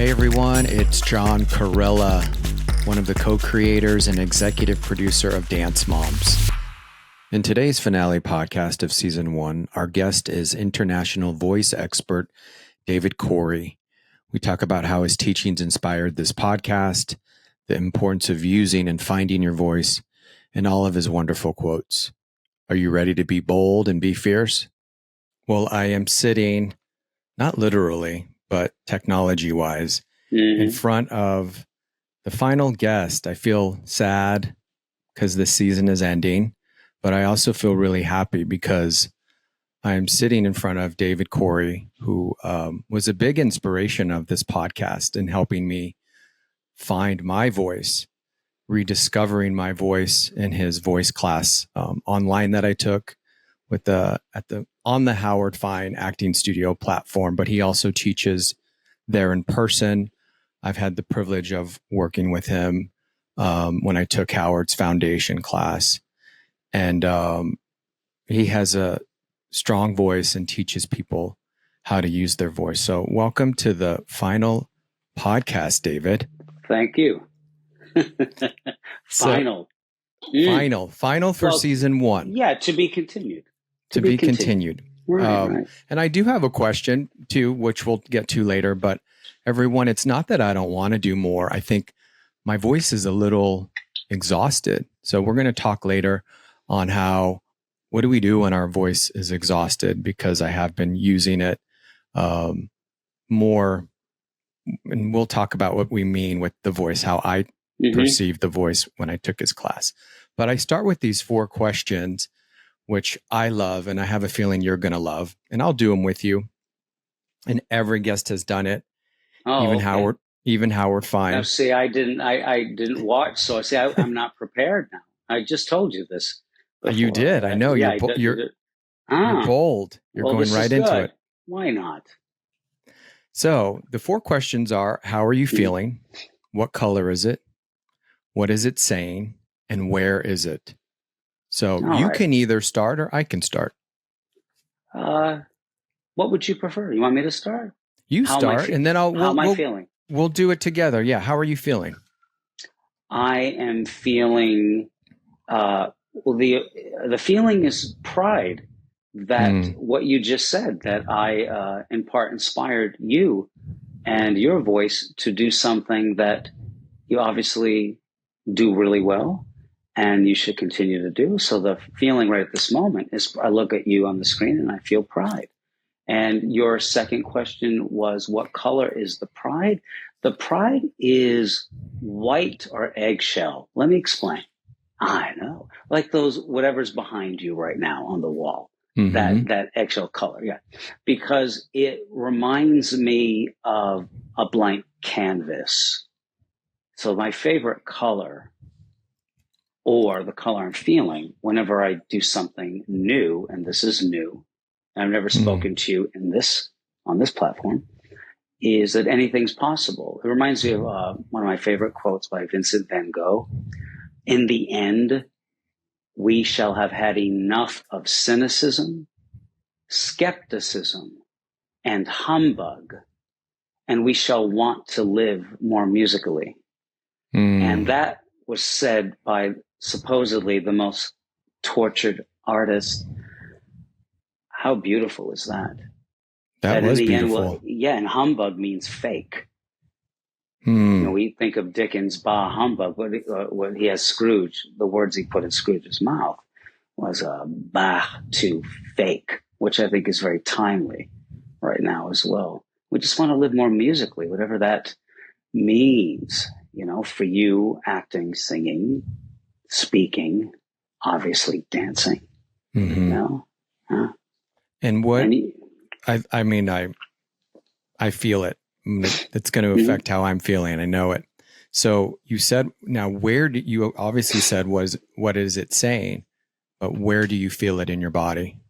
Hey everyone, it's John Corella, one of the co-creators and executive producer of Dance Moms. In today's finale podcast of season 1, our guest is international voice expert David Coury. We talk about how his teachings inspired this podcast, the importance of using and finding your voice, and all of his wonderful quotes. Are you ready to be bold and be fierce? Well, I am sitting, not literally, but technology-wise, in front of the final guest. I feel sad because this season is ending, but I also feel really happy because I am sitting in front of David Coury, who was a big inspiration of this podcast in helping me find my voice, rediscovering my voice in his voice class online that I took with on the Howard Fine Acting Studio platform. But he also teaches there in person. I've had the privilege of working with him when I took Howard's foundation class, and he has a strong voice and teaches people how to use their voice. So welcome to the final podcast, David. Thank you. Final for season 1. Yeah, to be continued. To be continued. Right. And I do have a question too, which we'll get to later, but everyone, it's not that I don't want to do more. I think my voice is a little exhausted. So we're going to talk later on what do we do when our voice is exhausted, because I have been using it more. And we'll talk about what we mean with the voice, how I perceived the voice when I took his class. But I start with these 4 questions, which I love, and I have a feeling you're going to love, and I'll do them with you. And every guest has done it. Even Howard Fine. Now, see, I didn't watch, so I'm not prepared now. I just told you this before. You did. I know. You're bold. You're going right into it. Why not? So the 4 questions are: how are you feeling? What color is it? What is it saying? And where is it? So can either start or I can start. What would you prefer? You want me to start? You start, and then how am I feeling? We'll do it together. Yeah. How are you feeling? I am feeling, the feeling is pride that what you just said, that I in part inspired you and your voice to do something that you obviously do really well and you should continue to do. So the feeling right at this moment is I look at you on the screen and I feel pride. And your second question was, what color is the pride? The pride is white or eggshell. Let me explain. I know. Like those, whatever's behind you right now on the wall, that eggshell color. Yeah. Because it reminds me of a blank canvas. So my favorite color, or the color I'm feeling whenever I do something new, and this is new, and I've never spoken to you on this platform, is that anything's possible. It reminds me of one of my favorite quotes by Vincent van Gogh. In the end, we shall have had enough of cynicism, skepticism, and humbug, and we shall want to live more musically. And that was said by supposedly the most tortured artist. How beautiful is that? That was beautiful. And humbug means fake. You know, we think of Dickens' bah humbug, when he has Scrooge, the words he put in Scrooge's mouth was bah to fake, which I think is very timely right now as well. We just want to live more musically, whatever that means, you know, for you, acting, singing, speaking, obviously dancing, you know? And what, I feel it. It's going to affect how I'm feeling. I know it. So you said, now you obviously said was, what is it saying? But where do you feel it in your body?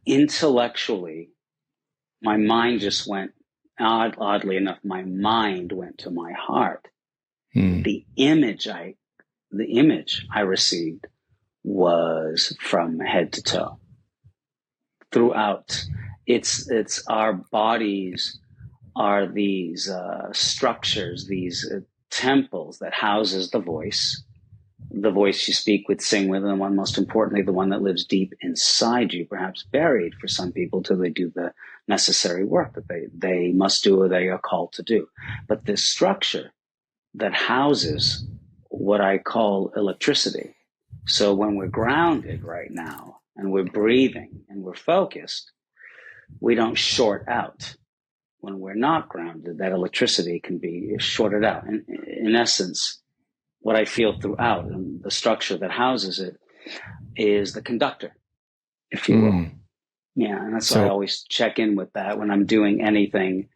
Intellectually, my mind just went, oddly enough, my mind went to my heart. The image I received was from head to toe. Throughout, it's our bodies are these structures, these temples that houses the voice you speak with, sing with, and one, most importantly, the one that lives deep inside you, perhaps buried for some people till they do the necessary work that they must do or they are called to do. But this structure that houses what I call electricity. So when we're grounded right now and we're breathing and we're focused, we don't short out. When we're not grounded, that electricity can be shorted out. And in essence, what I feel throughout, and the structure that houses it, is the conductor, if you will. Yeah, and that's why I always check in with that when I'm doing anything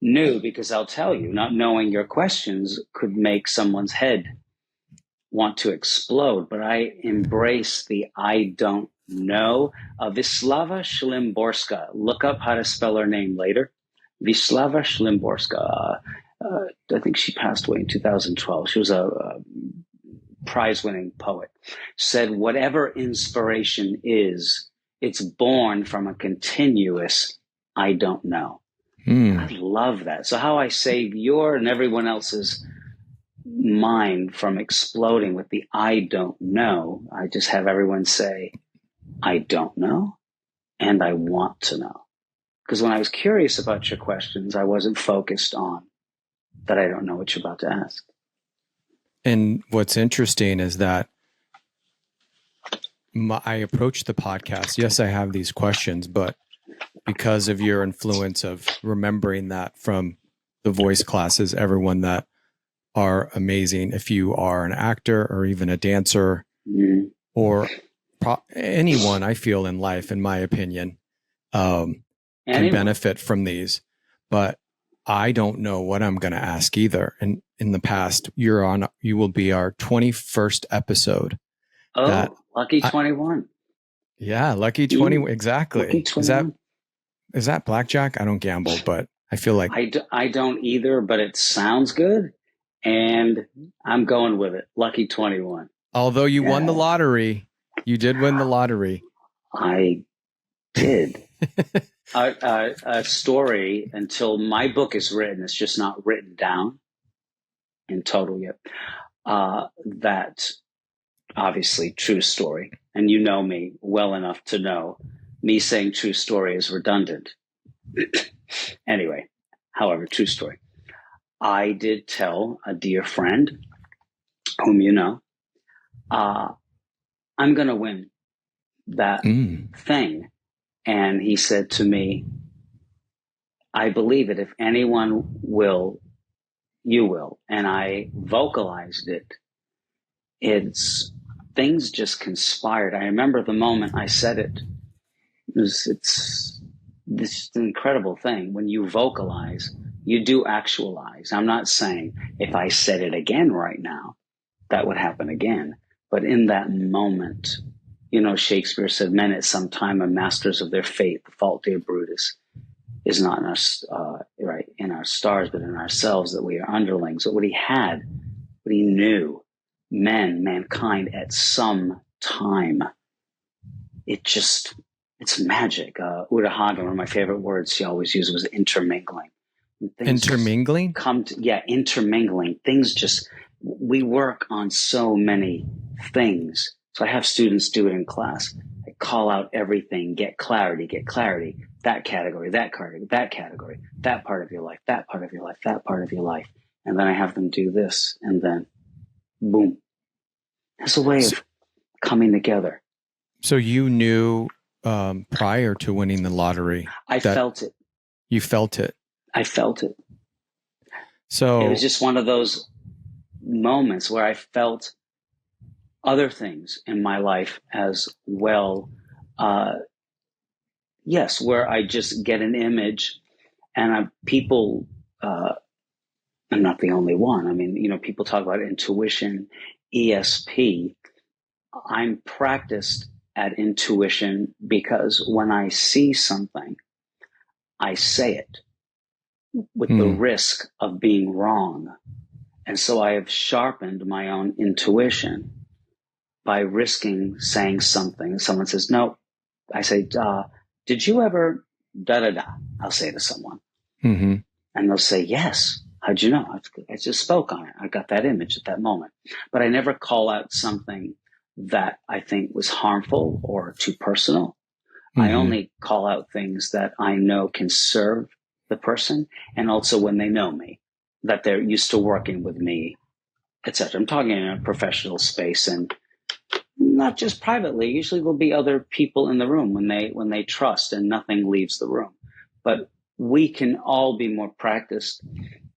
new, because I'll tell you, not knowing your questions could make someone's head want to explode. But I embrace the I don't know. Wisława Szymborska. Look up how to spell her name later. Wisława Szymborska. I think she passed away in 2012. She was a prize-winning poet. Said, whatever inspiration is, it's born from a continuous I don't know. I love that. So how I save your and everyone else's mind from exploding with the I don't know, I just have everyone say, I don't know, and I want to know. Because when I was curious about your questions, I wasn't focused on that I don't know what you're about to ask. And what's interesting is that I approach the podcast. Yes, I have these questions, but because of your influence of remembering that from the voice classes, everyone that are amazing, if you are an actor or even a dancer or anyone I feel in life, in my opinion, can benefit from these. But I don't know what I'm going to ask either. And in the past, you will be our 21st episode. Oh, lucky 21. Yeah, lucky 20. Exactly. Lucky 21. Is that blackjack? I don't gamble, but I feel like I don't either, but it sounds good. And I'm going with it. Lucky 21. Although you won the lottery, you did win the lottery. I did. A story, until my book is written, it's just not written down in total yet. That obviously true story. And you know me well enough to know me saying true story is redundant. Anyway, however, true story. I did tell a dear friend whom you know, I'm going to win that thing. And he said to me, I believe it. If anyone will, you will. And I vocalized it. It's things just conspired. I remember the moment I said it. It's this incredible thing. When you vocalize, you do actualize. I'm not saying if I said it again right now, that would happen again. But in that moment, you know, Shakespeare said, men at some time are masters of their fate. The fault, dear Brutus, is not in our, in our stars, but in ourselves, that we are underlings. But what he had, what he knew, mankind at some time, it's magic. Uta Hagen, one of my favorite words she always used was intermingling. Intermingling? Intermingling. Things we work on so many things. So I have students do it in class. I call out everything, get clarity, that category, that category, that part of your life, that part of your life, that part of your life. And then I have them do this, and then boom. It's a way of coming together. So you knew prior to winning the lottery. I felt it. You felt it. I felt it. So it was just one of those moments where I felt other things in my life as well. Yes, where I just get an image, and people, I'm not the only one. I mean, you know, people talk about intuition, ESP. I'm practiced at intuition because when I see something, I say it with the risk of being wrong. And so I have sharpened my own intuition by risking saying something. Someone says, no. I say, did you ever da-da-da? I'll say to someone. And they'll say, yes. How'd you know? I just spoke on it. I got that image at that moment. But I never call out something that I think was harmful or too personal. Mm-hmm. I only call out things that I know can serve the person, and also when they know me, that they're used to working with me, etc. I'm talking in a professional space, and not just privately. Usually there'll be other people in the room when they trust and nothing leaves the room. But we can all be more practiced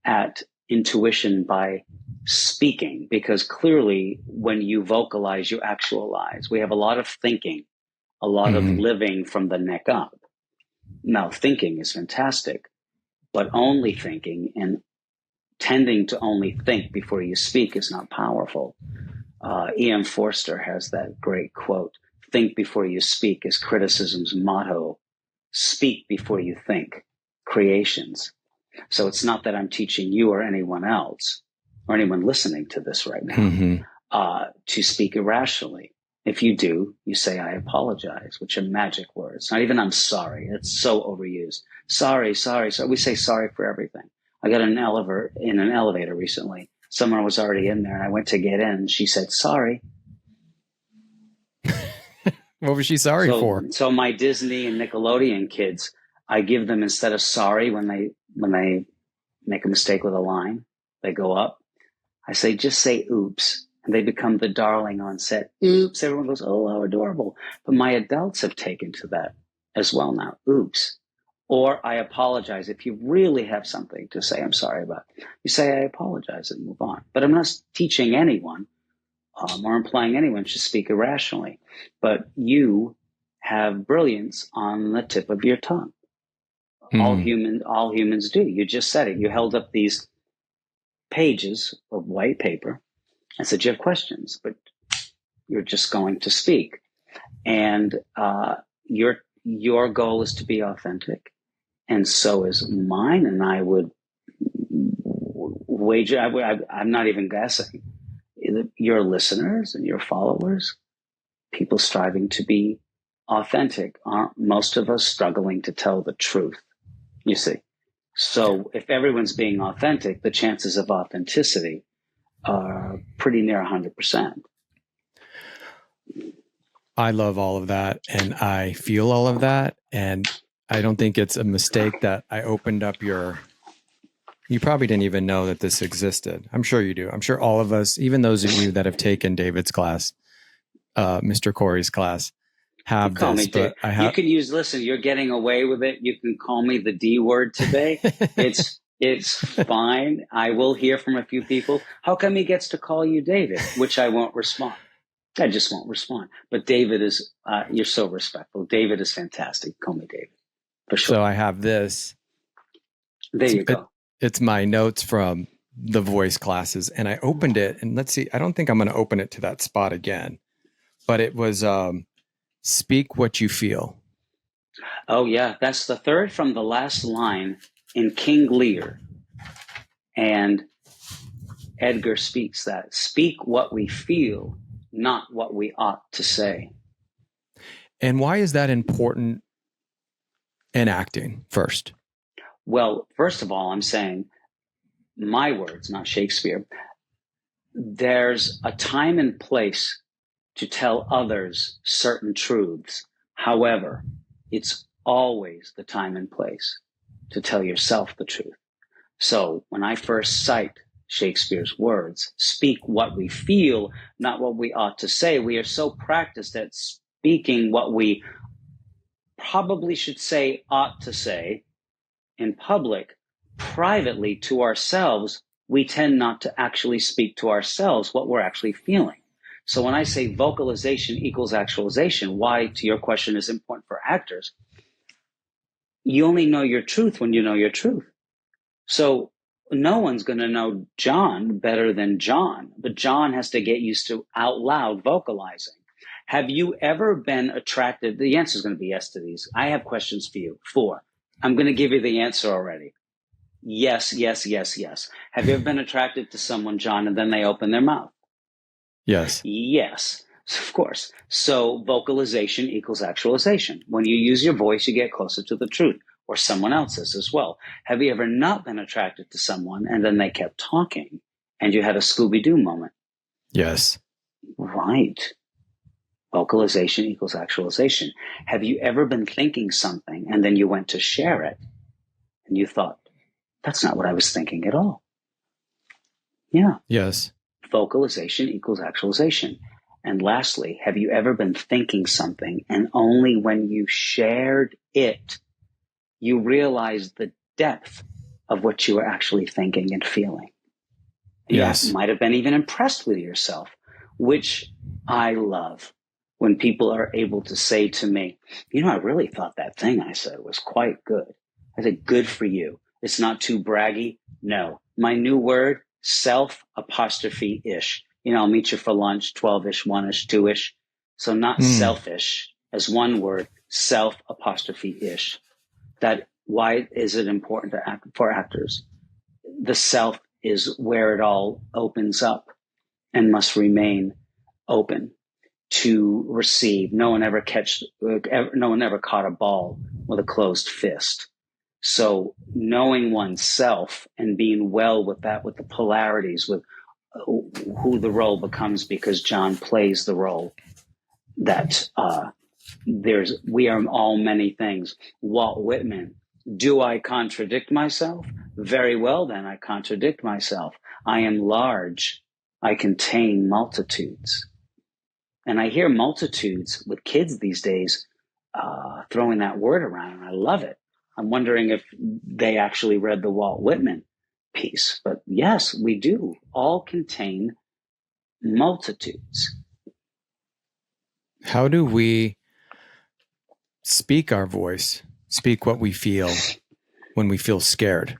at intuition by speaking, because clearly when you vocalize, you actualize. We have a lot of thinking, a lot of living from the neck up. Now, thinking is fantastic, but only thinking and tending to only think before you speak is not powerful. E.M. Forster has that great quote, "Think before you speak is criticism's motto. Speak before you think, creations." So it's not that I'm teaching you or anyone else or anyone listening to this right now to speak irrationally. If you do, you say, "I apologize," which are magic words. Not even "I'm sorry." It's so overused. Sorry. We say sorry for everything. I got in an elevator recently. Someone was already in there, and I went to get in, and she said, "Sorry." What was she sorry for? So my Disney and Nickelodeon kids, I give them, instead of sorry when they make a mistake with a line, they go up, I say, just say oops. And they become the darling on set. Oops. Everyone goes, "Oh, how adorable." But my adults have taken to that as well now. Oops. Or I apologize. If you really have something to say I'm sorry about, you say, "I apologize," and move on. But I'm not teaching anyone or implying anyone should speak irrationally. But you have brilliance on the tip of your tongue. All humans do. You just said it. You held up these pages of white paper and said you have questions, but you're just going to speak. And your goal is to be authentic, and so is mine. And I would wager, I'm not even guessing, your listeners and your followers, people striving to be authentic, aren't most of us struggling to tell the truth, you see? So if everyone's being authentic, the chances of authenticity are pretty near 100%. I love all of that, and I feel all of that, and I don't think it's a mistake that I opened up you probably didn't even know that this existed. I'm sure you do. I'm sure all of us, even those of you that have taken David's class, Mr. Coury's class, have this. But you can use, listen, you're getting away with it. You can call me the D word today. It's fine. I will hear from a few people. How come he gets to call you David? Which I won't respond. I just won't respond. But David is, you're so respectful. David is fantastic. Call me David. For sure. So I have this. There you go. It's my notes from the voice classes, and I opened it, and let's see, I don't think I'm going to open it to that spot again, but it was speak what you feel. Oh yeah, that's the third from the last line in King Lear. And Edgar speaks that. Speak what we feel, not what we ought to say. And why is that important in acting first? Well, first of all, I'm saying my words, not Shakespeare. There's a time and place to tell others certain truths. However, it's always the time and place to tell yourself the truth. So when I first cite Shakespeare's words, speak what we feel, not what we ought to say, we are so practiced at speaking what we probably should say, ought to say, in public. Privately to ourselves, we tend not to actually speak to ourselves what we're actually feeling. So when I say vocalization equals actualization, why, to your question, is important for actors, you only know your truth when you know your truth. So no one's going to know John better than John, but John has to get used to out loud vocalizing. Have you ever been attracted? The answer is going to be yes to these. I have questions for you. 4. I'm going to give you the answer already. Yes, yes, yes, yes. Have you ever been attracted to someone, John, and then they open their mouth? Yes. Yes, of course. So vocalization equals actualization. When you use your voice, you get closer to the truth. or someone else's as well. Have you ever not been attracted to someone and then they kept talking and you had a Scooby-Doo moment? Yes. Right. Vocalization equals actualization. Have you ever been thinking something and then you went to share it and you thought, that's not what I was thinking at all? Yeah. Yes. Vocalization equals actualization. And lastly, have you ever been thinking something and only when you shared it, you realized the depth of what you were actually thinking and feeling? Yes. You might have been even impressed with yourself, which I love when people are able to say to me, I really thought that thing I said was quite good. I said, good for you. It's not too braggy. No. My new word, self-ish. I'll meet you for lunch, 12-ish, 1-ish, 2-ish. So not selfish as one word, self-ish. That why is it important for actors? The self is where it all opens up and must remain open to receive. No one ever caught a ball with a closed fist. So knowing oneself and being well with that, with the polarities, with who the role becomes, because John plays the role that we are all many things. Walt Whitman, do I contradict myself? Very well, then I contradict myself. I am large. I contain multitudes. And I hear multitudes with kids these days throwing that word around, and I love it. I'm wondering if they actually read the Walt Whitman piece. But yes, we do all contain multitudes. How do we speak our voice, speak what we feel when we feel scared?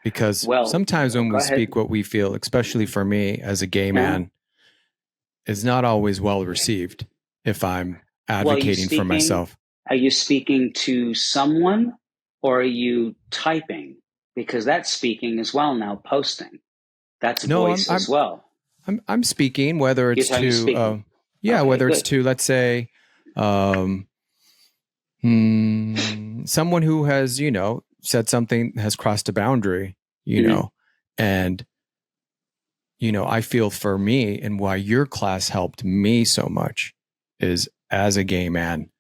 Because sometimes when we speak what we feel, especially for me as a gay man, is not always well received if I'm advocating for myself. Are you speaking to someone or are you typing? Because that's speaking as well now, posting. That's voice as well. I'm speaking, whether it's to, whether it's to, let's say, someone who has, said something, has crossed a boundary, and, I feel for me, and why your class helped me so much is as a gay man.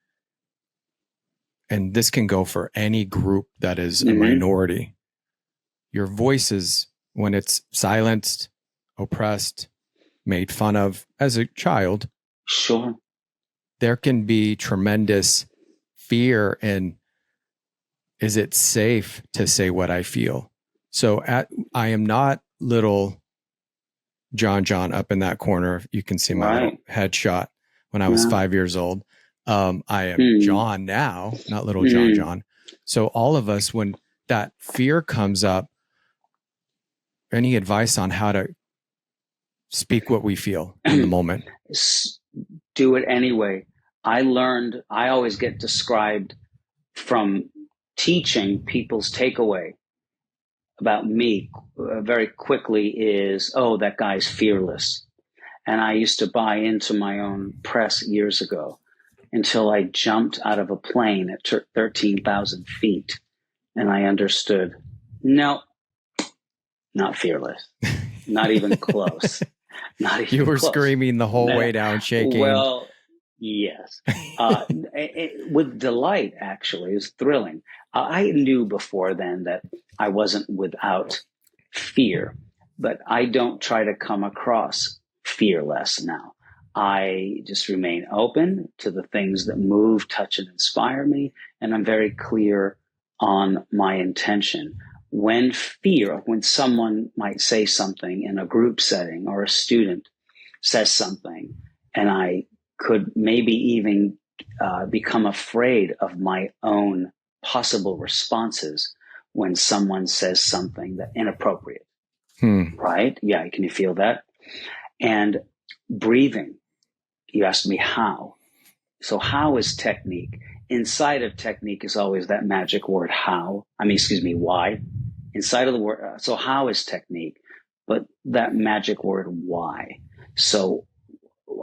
And this can go for any group that is a minority. Your voices, when it's silenced, oppressed, made fun of as a child, sure, there can be tremendous fear in, is it safe to say what I feel? So I am not little John up in that corner. You can see my little headshot when I was 5 years old. I am John now, not little John. So all of us, when that fear comes up, any advice on how to speak what we feel in the moment? Do it anyway. I always get described from teaching, people's takeaway about me very quickly is, oh, that guy's fearless. And I used to buy into my own press years ago until I jumped out of a plane at 13,000 feet. And I understood, no, not fearless, not even close. You were screaming the whole way down, shaking. Well, yes. With delight, actually. It was thrilling. I knew before then that I wasn't without fear, but I don't try to come across fearless now. I just remain open to the things that move, touch, and inspire me, and I'm very clear on my intention. When someone might say something in a group setting or a student says something, and I could maybe even become afraid of my own possible responses when someone says something that inappropriate. Right? Yeah, can you feel that? And breathing. You asked me how. So how is technique? Inside of technique is always that magic word why. Inside of the word, so how is technique? But that magic word why. So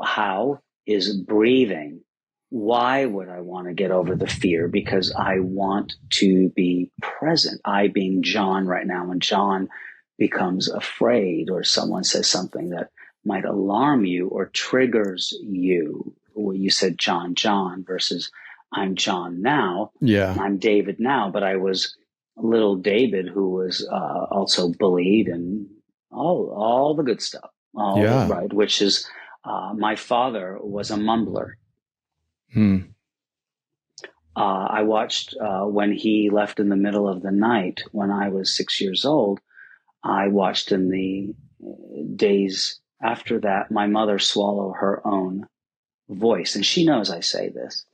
how is breathing Why would I want to get over the fear? Because I want to be present. I being John right now, when John becomes afraid or someone says something that might alarm you or triggers you, where you said John versus I'm John now. Yeah. I'm David now, but I was little David who was also bullied and all the good stuff. Right, which is my father was a mumbler. I watched when he left in the middle of the night when I was 6 years old. I watched in the days after that my mother swallow her own voice, and she knows I say this.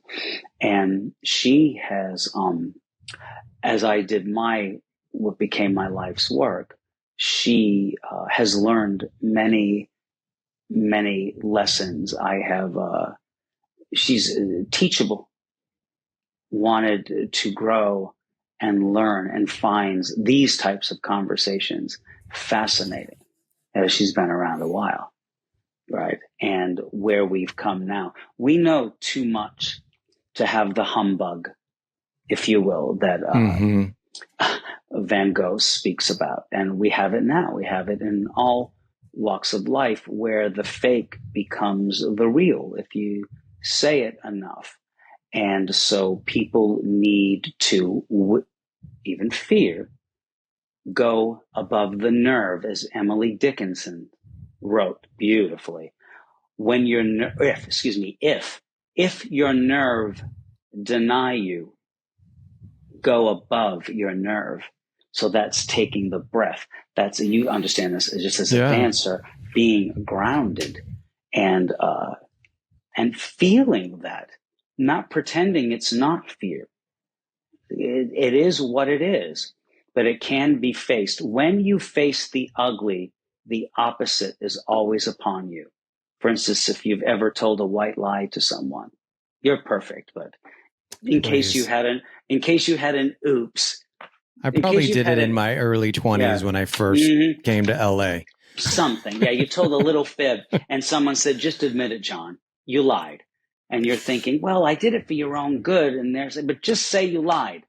And she has, as I did what became my life's work, she has learned many lessons. She's teachable, wanted to grow and learn, and finds these types of conversations fascinating as she's been around a while, right? And where we've come now, we know too much to have the humbug, if you will, that Van Gogh speaks about. And we have it now. We have it in all walks of life, where the fake becomes the real if you say it enough. And so people need to, even fear, go above the nerve, as Emily Dickinson wrote beautifully. When if your nerve deny you, go above your nerve. So that's taking the breath. That's, you understand this just as a dancer, being grounded and feeling that, not pretending it's not fear. It is what it is, but it can be faced. When you face the ugly, the opposite is always upon you. For instance, if you've ever told a white lie to someone, you're perfect, but in case you had an oops. I probably did it in my early 20s when I first came to LA. Something. Yeah, you told a little fib and someone said, just admit it, John, you lied. And you're thinking, well, I did it for your own good. And they're saying, but just say you lied.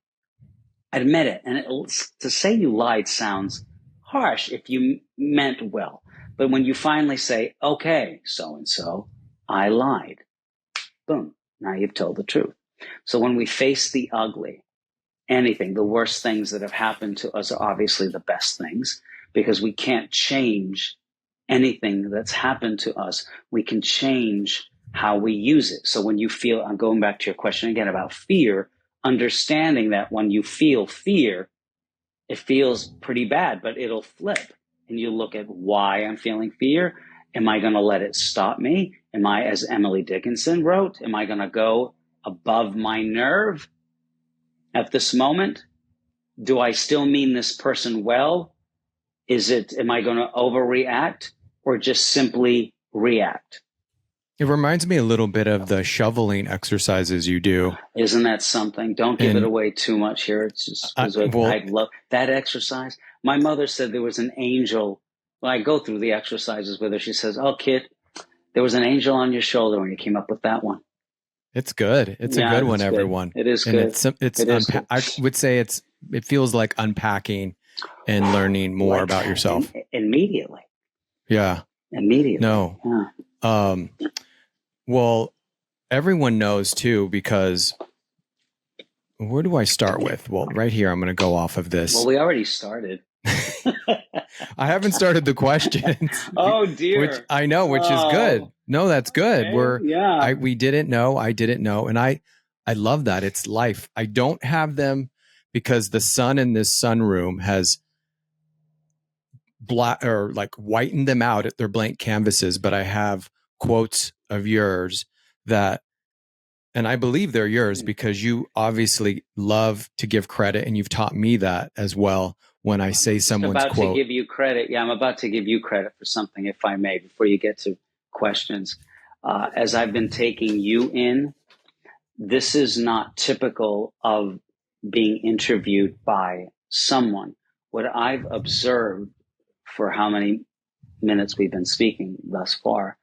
Admit it. And to say you lied sounds harsh if you meant well. But when you finally say, okay, so-and-so, I lied. Boom. Now you've told the truth. So when we face the ugly, anything, the worst things that have happened to us are obviously the best things, because we can't change anything that's happened to us. We can change how we use it. So when you feel, I'm going back to your question again about fear, understanding that when you feel fear, it feels pretty bad, but it'll flip. And you look at why I'm feeling fear. Am I going to let it stop me? Am I, as Emily Dickinson wrote, am I going to go above my nerve at this moment? Do I still mean this person well? Am I going to overreact or just simply react? It reminds me a little bit of the shoveling exercises you do. Isn't that something? Don't give it away too much here. It's just, I love that exercise. My mother said there was an angel. When I go through the exercises with her, she says, oh, kid, there was an angel on your shoulder when you came up with that one. It's good. It's a good one, everyone. It is good. Good. I would say it feels like unpacking and learning more about yourself. Immediately. Yeah. Immediately. No. Yeah. Well, everyone knows too, because where do I start with? Well, right here, I'm going to go off of this. Well, we already started. I haven't started the questions. Oh dear. Which I know, which is good. No, that's good. Okay. We didn't know. I didn't know. And I love that. It's life. I don't have them because the sun in this sunroom has whitened them out at their blank canvases, but I have quotes of yours and I believe they're yours because you obviously love to give credit, and you've taught me that as well. When I say someone's quote, I'm about to give you credit. Yeah, I'm about to give you credit for something, if I may, before you get to questions. As I've been taking you in, this is not typical of being interviewed by someone. What I've observed for how many minutes we've been speaking thus far,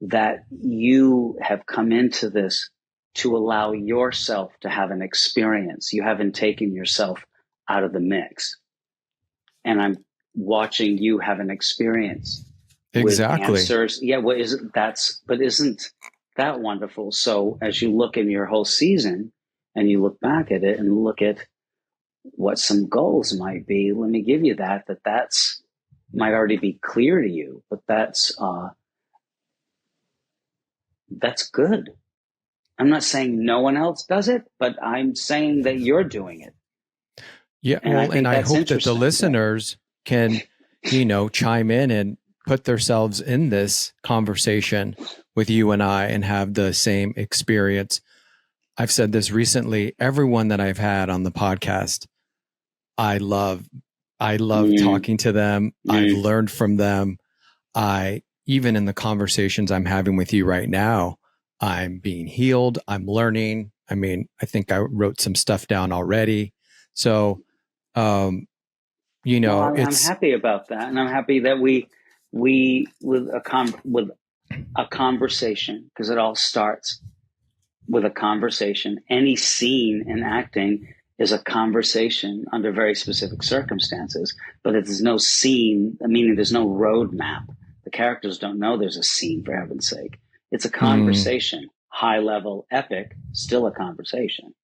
that you have come into this to allow yourself to have an experience. You haven't taken yourself out of the mix. And I'm watching you have an experience with answers. Yeah, isn't that wonderful? So as you look in your whole season and you look back at it and look at what some goals might be, let me give you that's might already be clear to you, but that's good. I'm not saying no one else does it, but I'm saying that you're doing it. Yeah. And I hope that the listeners can, chime in and put themselves in this conversation with you and I and have the same experience. I've said this recently, everyone that I've had on the podcast, I love talking to them. I've learned from them. Even in the conversations I'm having with you right now, I'm being healed. I'm learning. I mean, I think I wrote some stuff down already. So, I'm happy about that. And I'm happy that we with a conversation, because it all starts with a conversation. Any scene in acting is a conversation under very specific circumstances, but if there's no scene, meaning there's no roadmap. The characters don't know there's a scene, for heaven's sake. It's a conversation, high level, epic, still a conversation.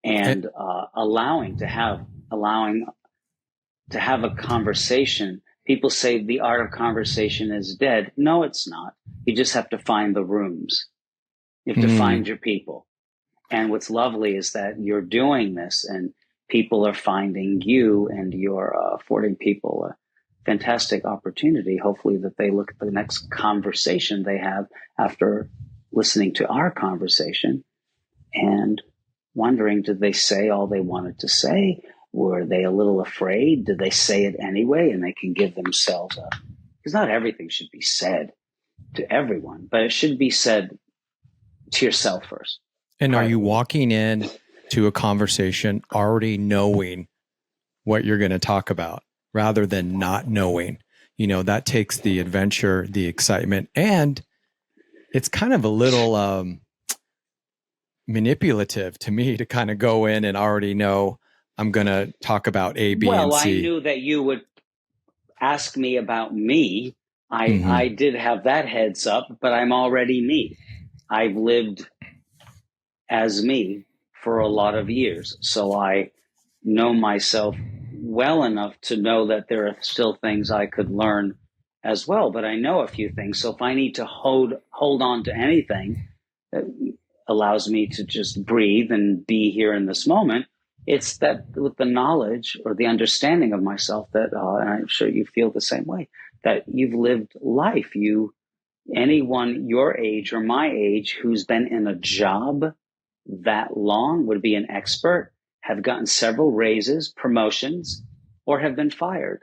And allowing to have a conversation. People say the art of conversation is dead. No, it's not. You just have to find the rooms. You have to find your people. And what's lovely is that you're doing this and people are finding you, and you're affording people a fantastic opportunity, hopefully, that they look at the next conversation they have after listening to our conversation and wondering, did they say all they wanted to say? Were they a little afraid? Did they say it anyway? And they can give themselves because not everything should be said to everyone, but it should be said to yourself first. And are you walking in to a conversation already knowing what you're going to talk about rather than not knowing? That takes the adventure, the excitement, and it's kind of a little manipulative to me to kind of go in and already know I'm going to talk about A, B, and C. Well, I knew that you would ask me about me. I did have that heads up, but I'm already me. I've lived as me for a lot of years. So I know myself well enough to know that there are still things I could learn as well, but I know a few things. So if I need to hold on to anything that allows me to just breathe and be here in this moment, it's that with the knowledge or the understanding of myself that, and I'm sure you feel the same way, that you've lived life. Anyone your age or my age who's been in a job that long would be an expert, have gotten several raises, promotions, or have been fired.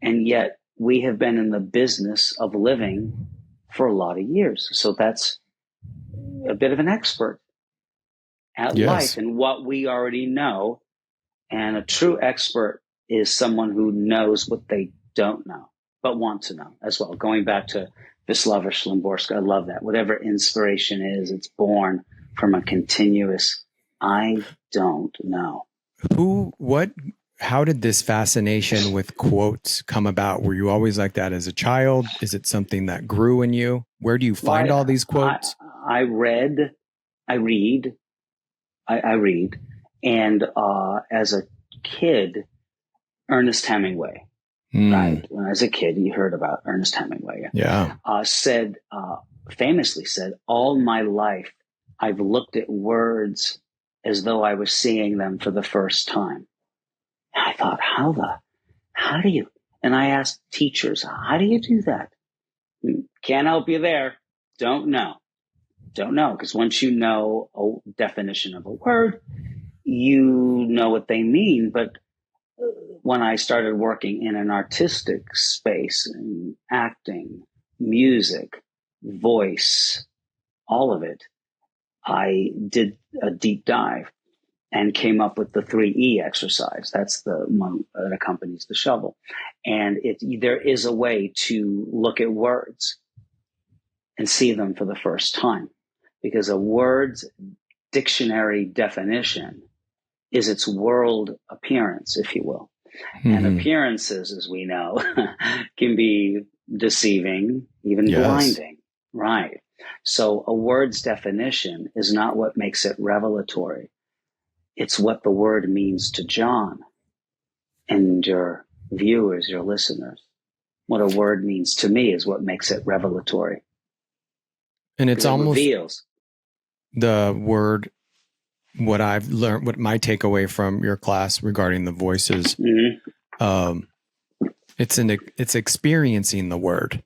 And yet we have been in the business of living for a lot of years. So that's a bit of an expert at life and what we already know. And a true expert is someone who knows what they don't know, but want to know as well. Going back to Wisława Szymborska, I love that. Whatever inspiration is, it's born from a continuous, I don't know. How did this fascination with quotes come about? Were you always like that as a child? Is it something that grew in you? Where do you find all these quotes? I read. And as a kid, Ernest Hemingway, right? When I was a kid, you heard about Ernest Hemingway. Yeah. Famously said, all my life, I've looked at words as though I was seeing them for the first time. And I thought, how do you? And I asked teachers, how do you do that? Can't help you there. Don't know. Because once you know a definition of a word, you know what they mean. But when I started working in an artistic space, in acting, music, voice, all of it, I did a deep dive and came up with the 3E exercise. That's the one that accompanies the shovel. And there is a way to look at words and see them for the first time. because a word's dictionary definition is its world appearance, if you will. And appearances, as we know, can be deceiving, even blinding. Right. So a word's definition is not what makes it revelatory. It's what the word means to John and your viewers, your listeners. What a word means to me is what makes it revelatory. And it's almost reveals the word, what I've learned, what my takeaway from your class regarding the voices, it's experiencing the word.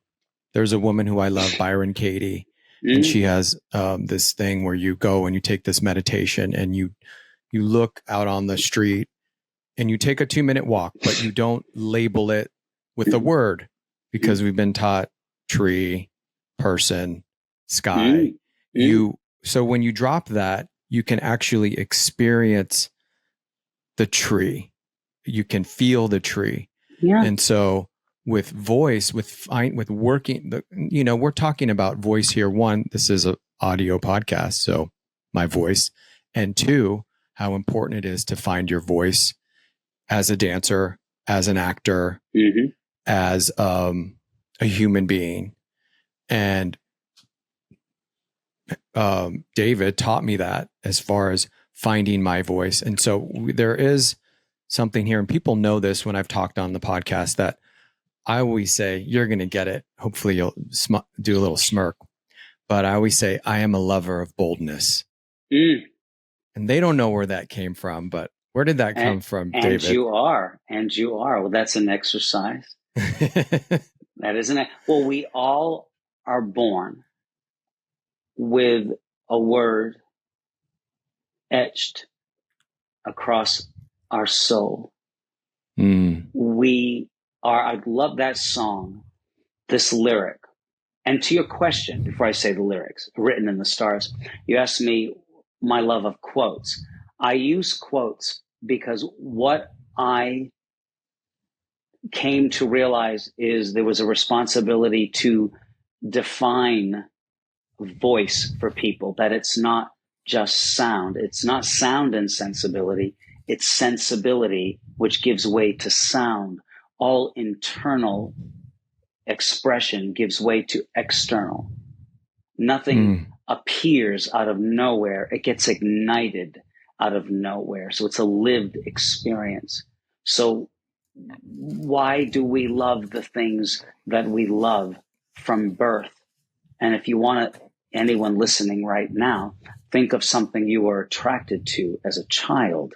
There's a woman who I love, Byron Katie, and she has this thing where you go and you take this meditation and you look out on the street and you take a 2-minute walk, but you don't label it with a word, because we've been taught tree, person, sky. So when you drop that, you can actually experience the tree. You can feel the tree. Yeah. And so with voice, with working, we're talking about voice here. One, this is an audio podcast, so my voice. And two, how important it is to find your voice as a dancer, as an actor, as a human being. And David taught me that as far as finding my voice. And so there is something here, and people know this when I've talked on the podcast, that I always say, you're going to get it. Hopefully you'll do a little smirk, but I always say, I am a lover of boldness. And they don't know where that came from, but where did that come from, David? And you are. Well, that's an exercise. That isn't it. Well, we all are born with a word etched across our soul. I love that song, this lyric. And to your question, before I say the lyrics, written in the stars, you asked me my love of quotes. I use quotes because what I came to realize is there was a responsibility to define voice for people, that it's not just sound. It's not sound and sensibility. It's sensibility, which gives way to sound. All internal expression gives way to external. Nothing appears out of nowhere. It gets ignited out of nowhere. So it's a lived experience. So why do we love the things that we love from birth? And if you want anyone listening right now, think of something you were attracted to as a child.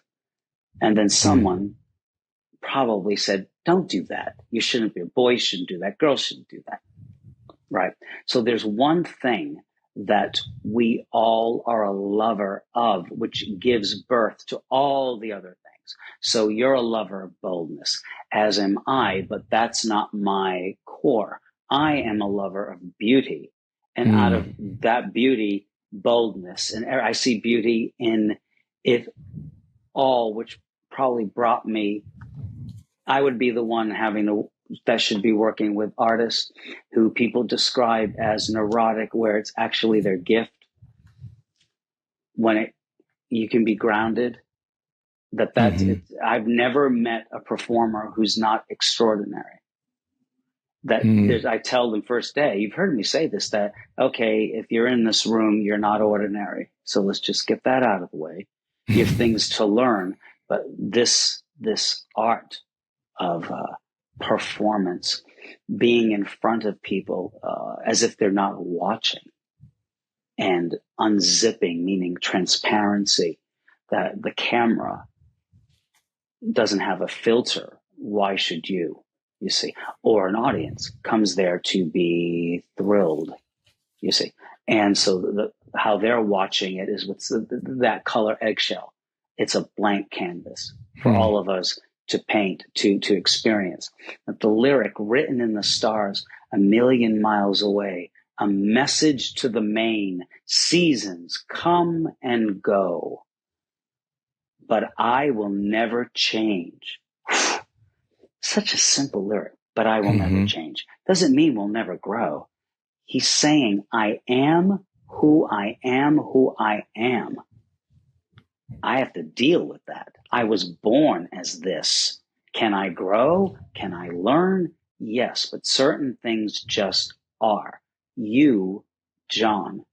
And then someone probably said, don't do that. You shouldn't be. Boys shouldn't do that. Girls shouldn't do that. Right. So there's one thing that we all are a lover of, which gives birth to all the other things. So you're a lover of boldness, as am I, but that's not my core. I am a lover of beauty. And out of that beauty, boldness. And I see beauty in it all, which probably brought me, I would be the one that should be working with artists who people describe as neurotic, where it's actually their gift. When you can be grounded, I've never met a performer who's not extraordinary. I tell them first day, you've heard me say this, that, okay, if you're in this room, you're not ordinary. So let's just get that out of the way. You have things to learn, but this art of performance, being in front of people as if they're not watching, and unzipping, meaning transparency, that the camera doesn't have a filter. Why should you see? Or an audience comes there to be thrilled, you see. And so how they're watching it is with that color eggshell. It's a blank canvas for all of us to paint, to experience. But the lyric written in the stars, 1,000,000 miles away, a message to the main, seasons come and go, but I will never change. Such a simple lyric, but I will never change. Doesn't mean we'll never grow. He's saying, I am who I am, I have to deal with that. I was born as this. Can I grow? Can I learn? Yes, but certain things just are. You, John,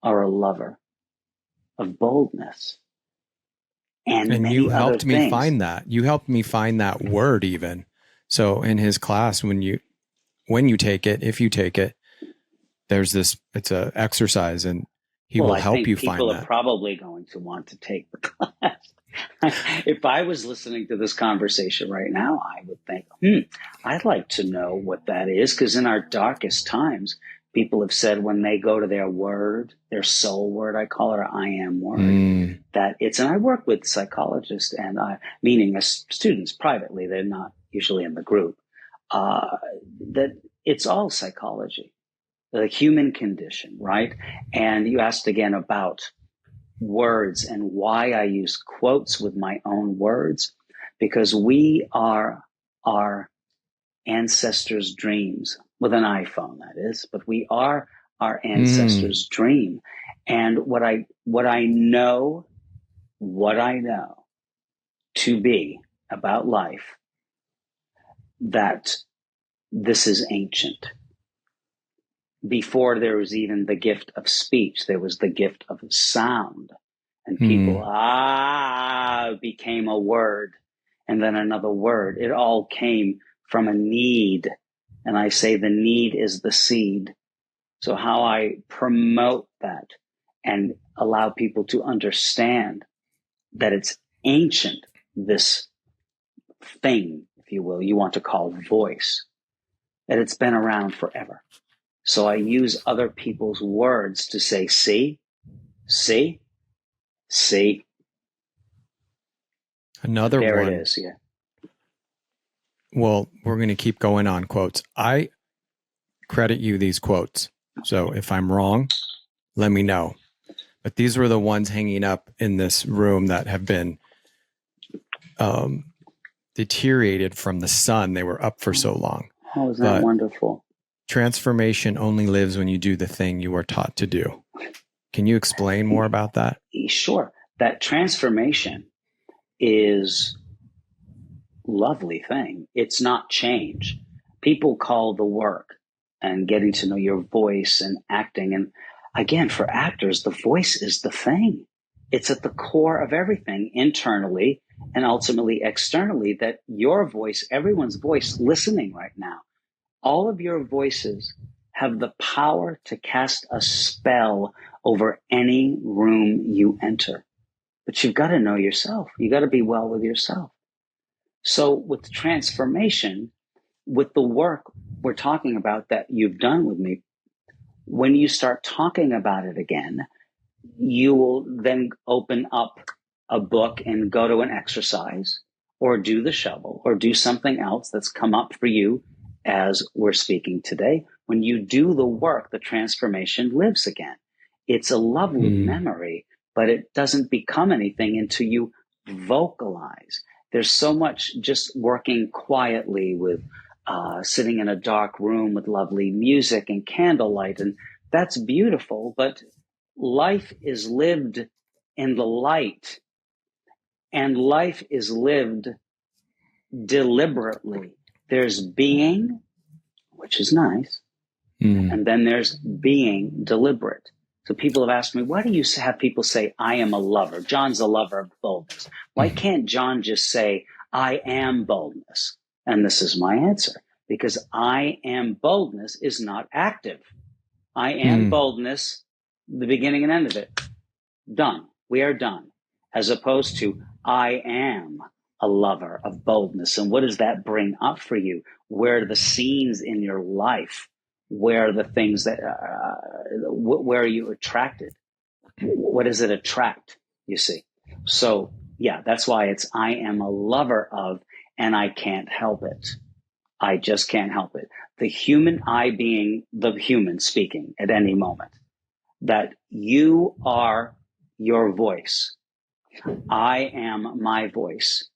are a lover of boldness and And many you other helped me things. find that. You helped me find that word even. So in his class, when you take it, if you take it, there's this, it's a exercise and he Well, will I help you think people find are that. probably going to want to take the class. If I was listening to this conversation right now, I would think, I'd like to know what that is. Because in our darkest times, people have said when they go to their word, their soul word, I call it our I am word, that it's, and I work with psychologists and meaning as students privately, they're not usually in the group, that it's all psychology, the human condition, right? And you asked again about words and why I use quotes with my own words, because we are our ancestors' dreams with an iPhone, that is, but we are our ancestors' dream. And what I know to be about life, that this is ancient. Before there was even the gift of speech, there was the gift of sound. And people, became a word and then another word. It all came from a need. And I say the need is the seed. So how I promote that and allow people to understand that it's ancient, this thing, if you will, you want to call voice, that it's been around forever. So I use other people's words to say, see. Another There one. it is. Yeah. Well, we're going to keep going on quotes. I credit you these quotes. So if I'm wrong, let me know. But these were the ones hanging up in this room that have been deteriorated from the sun. They were up for so long. Oh, isn't that wonderful? Transformation only lives when you do the thing you are taught to do. Can you explain more about that? Sure. That transformation is a lovely thing. It's not change. People call the work and getting to know your voice and acting. And again, for actors, the voice is the thing. It's at the core of everything internally and ultimately externally, that your voice, everyone's voice listening right now, all of your voices have the power to cast a spell over any room you enter. But you've got to know yourself. You got to be well with yourself. So with transformation, with the work we're talking about that you've done with me, when you start talking about it again, you will then open up a book and go to an exercise or do the shovel or do something else that's come up for you as we're speaking today. When you do the work, the transformation lives again. It's a lovely memory, but it doesn't become anything until you vocalize. There's so much just working quietly with sitting in a dark room with lovely music and candlelight, and that's beautiful, but life is lived in the light, and life is lived deliberately. There's being, which is nice, and then there's being deliberate. So people have asked me, why do you have people say, I am a lover? John's a lover of boldness. Why can't John just say, I am boldness? And this is my answer, because I am boldness is not active. I am boldness, the beginning and end of it. Done. We are done. As opposed to, I am a lover of boldness. And what does that bring up for you? Where are the scenes in your life? Where are the things that, where are you attracted? What does it attract, you see? So yeah, that's why it's, I am a lover of, and I can't help it. I just can't help it. The human, I being the human speaking at any moment, that you are your voice. I am my voice.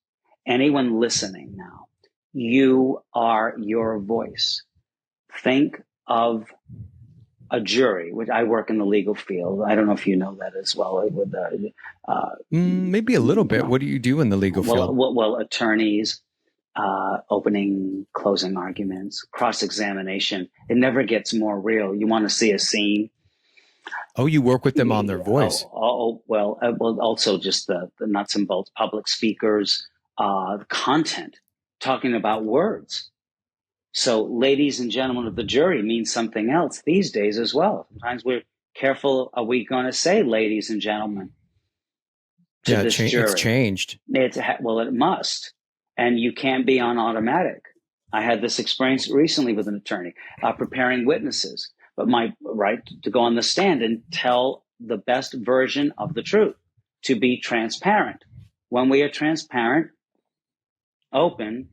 Anyone listening now, you are your voice. Think of a jury, which I work in the legal field. I don't know if you know that as well. With maybe a little bit. What do you do in the legal field? Well, attorneys, opening, closing arguments, cross-examination. It never gets more real. You want to see a scene. Oh, you work with them on their voice. Well, also just the nuts and bolts, public speakers, content, talking about words. So ladies and gentlemen of the jury means something else these days as well. Sometimes we're careful. Are we going to say ladies and gentlemen to this jury? It's changed. It must. And you can't be on automatic. I had this experience recently with an attorney, preparing witnesses, but my right to go on the stand and tell the best version of the truth, to be transparent. When we are transparent, open,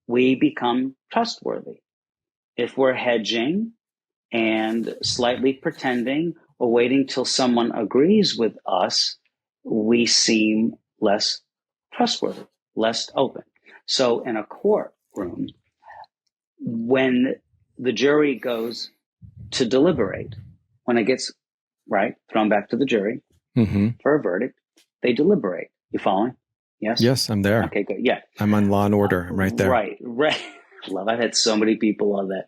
we become trustworthy. If we're hedging and slightly pretending or waiting till someone agrees with us, we seem less trustworthy, less open. So in a courtroom, when the jury goes to deliberate, when it gets thrown back to the jury for a verdict, they deliberate. You following? Yes? Yes, I'm there. Okay, good. Yeah. I'm on Law and Order. I'm right there. Right. Love, I've had so many people on that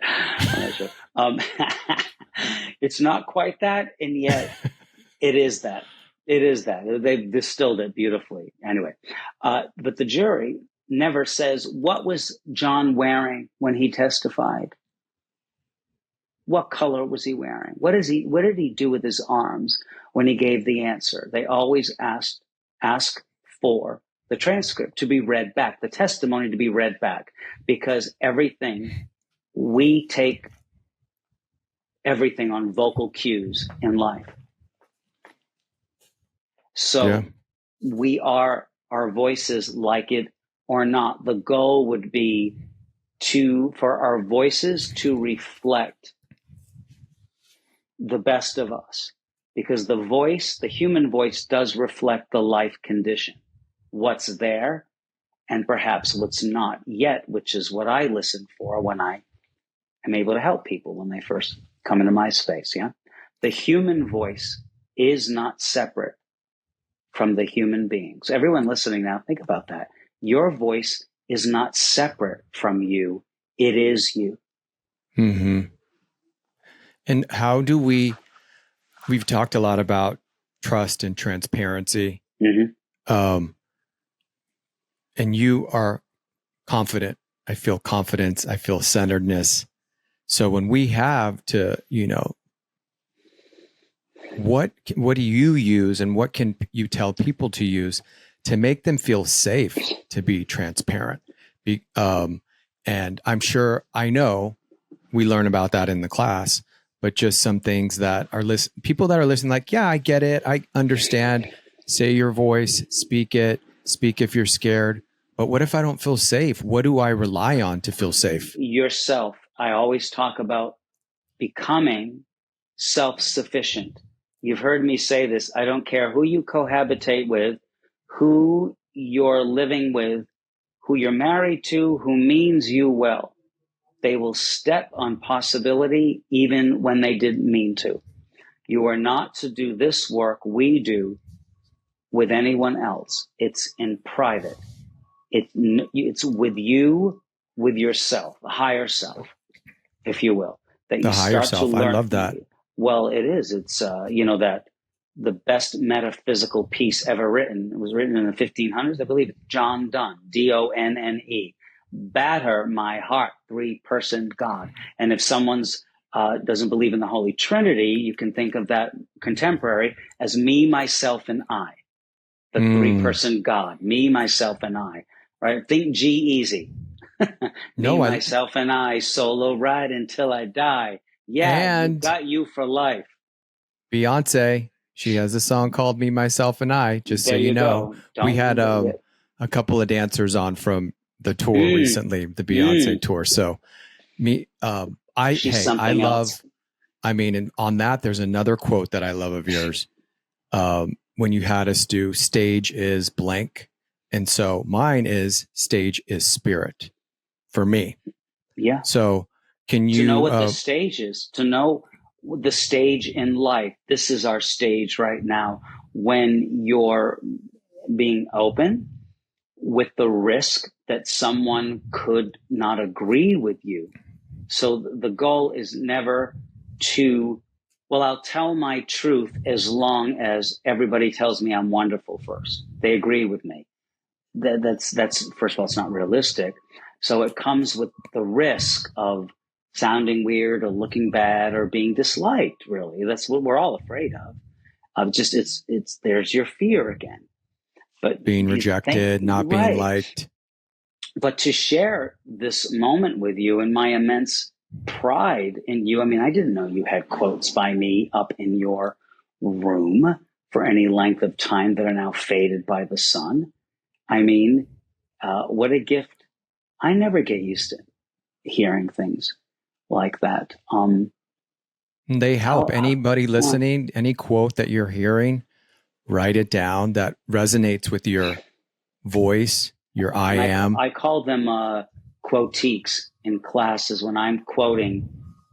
show. It's not quite that, and yet it is that. It is that. They've distilled it beautifully. Anyway, but the jury never says, what was John wearing when he testified? What color was he wearing? What did he do with his arms when he gave the answer? They always ask for the transcript to be read back, the testimony to be read back, because we take everything on vocal cues in life. So we are our voices, like it or not. The goal would be for our voices to reflect the best of us, because the human voice does reflect the life condition, what's there and perhaps what's not yet, which is what I listen for when I am able to help people when they first come into my space. Yeah. The human voice is not separate from the human beings. Everyone listening now, think about that. Your voice is not separate from you. It is you. Mm-hmm. And how do we've talked a lot about trust and transparency. Mm-hmm. And you are confident. I feel confidence. I feel centeredness. So when we have to, what do you use and what can you tell people to use to make them feel safe to be transparent? And I know we learn about that in the class, but just some things that people that are listening, like, yeah, I get it. I understand. Say your voice, speak it, speak if you're scared. But what if I don't feel safe? What do I rely on to feel safe? Yourself. I always talk about becoming self-sufficient. You've heard me say this. I don't care who you cohabitate with, who you're living with, who you're married to, who means you well. They will step on possibility even when they didn't mean to. You are not to do this work we do with anyone else. It's in private. It's with you, with yourself, the higher self, if you will. That the you higher start self. To learn. I love that. Well, it is. It's, that the best metaphysical piece ever written. It was written in the 1500s, I believe. John Donne, Donne. Batter my heart, three-person God. And if someone's doesn't believe in the Holy Trinity, you can think of that contemporary as me, myself, and I. The three-person God, me, myself, and I. Right? Think G-Easy. Myself, and I, solo ride until I die. Yeah, and got you for life. Beyonce, she has a song called Me, Myself, and I, just so you know. We had a couple of dancers on from the tour recently, the Beyonce tour. So I love, and on that, there's another quote that I love of yours. When you had us do stage is blank. And so mine is stage is spirit for me. Yeah. So can you know what the stage is, to know the stage in life. This is our stage right now when you're being open with the risk that someone could not agree with you. So the goal is never to, well, I'll tell my truth as long as everybody tells me I'm wonderful first. They agree with me. That's first of all, it's not realistic. So it comes with the risk of sounding weird or looking bad or being disliked, really. That's what we're all afraid of. Just, there's your fear again. But being rejected, not being liked. But to share this moment with you and my immense pride in you. I mean, I didn't know you had quotes by me up in your room for any length of time that are now faded by the sun. I mean, what a gift. I never get used to hearing things like that. They help. Anybody listening, any quote that you're hearing, write it down that resonates with your voice, your I am. I call them quotiques in classes when I'm quoting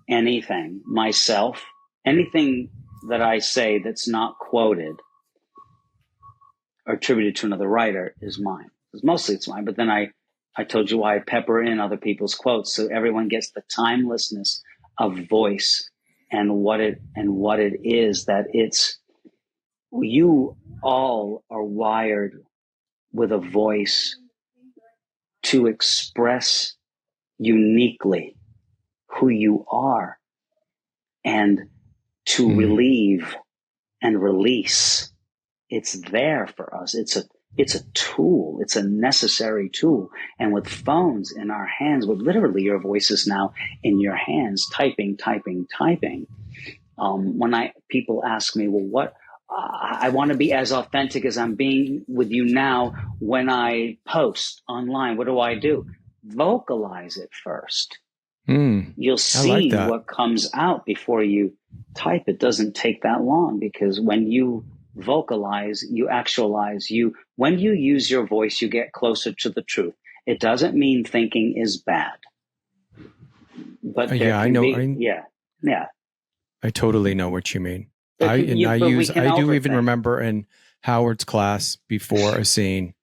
anything, myself, anything that I say that's not quoted or attributed to another writer is mine. Mostly it's mine, but then I told you why I pepper in other people's quotes so everyone gets the timelessness of voice and what it is, that it's, you all are wired with a voice to express uniquely who you are and to relieve and release. It's there for us. It's a tool. It's a necessary tool. And with phones in our hands, with literally your voice is now in your hands, typing. When people ask me, well, what, I want to be as authentic as I'm being with you now when I post online. What do? Vocalize it first. You'll see what comes out before you type. It doesn't take that long, because when you vocalize, you actualize. When you use your voice, you get closer to the truth. It doesn't mean thinking is bad. But I know. Yeah. I totally know what you mean. I do even remember in Howard's class before a scene,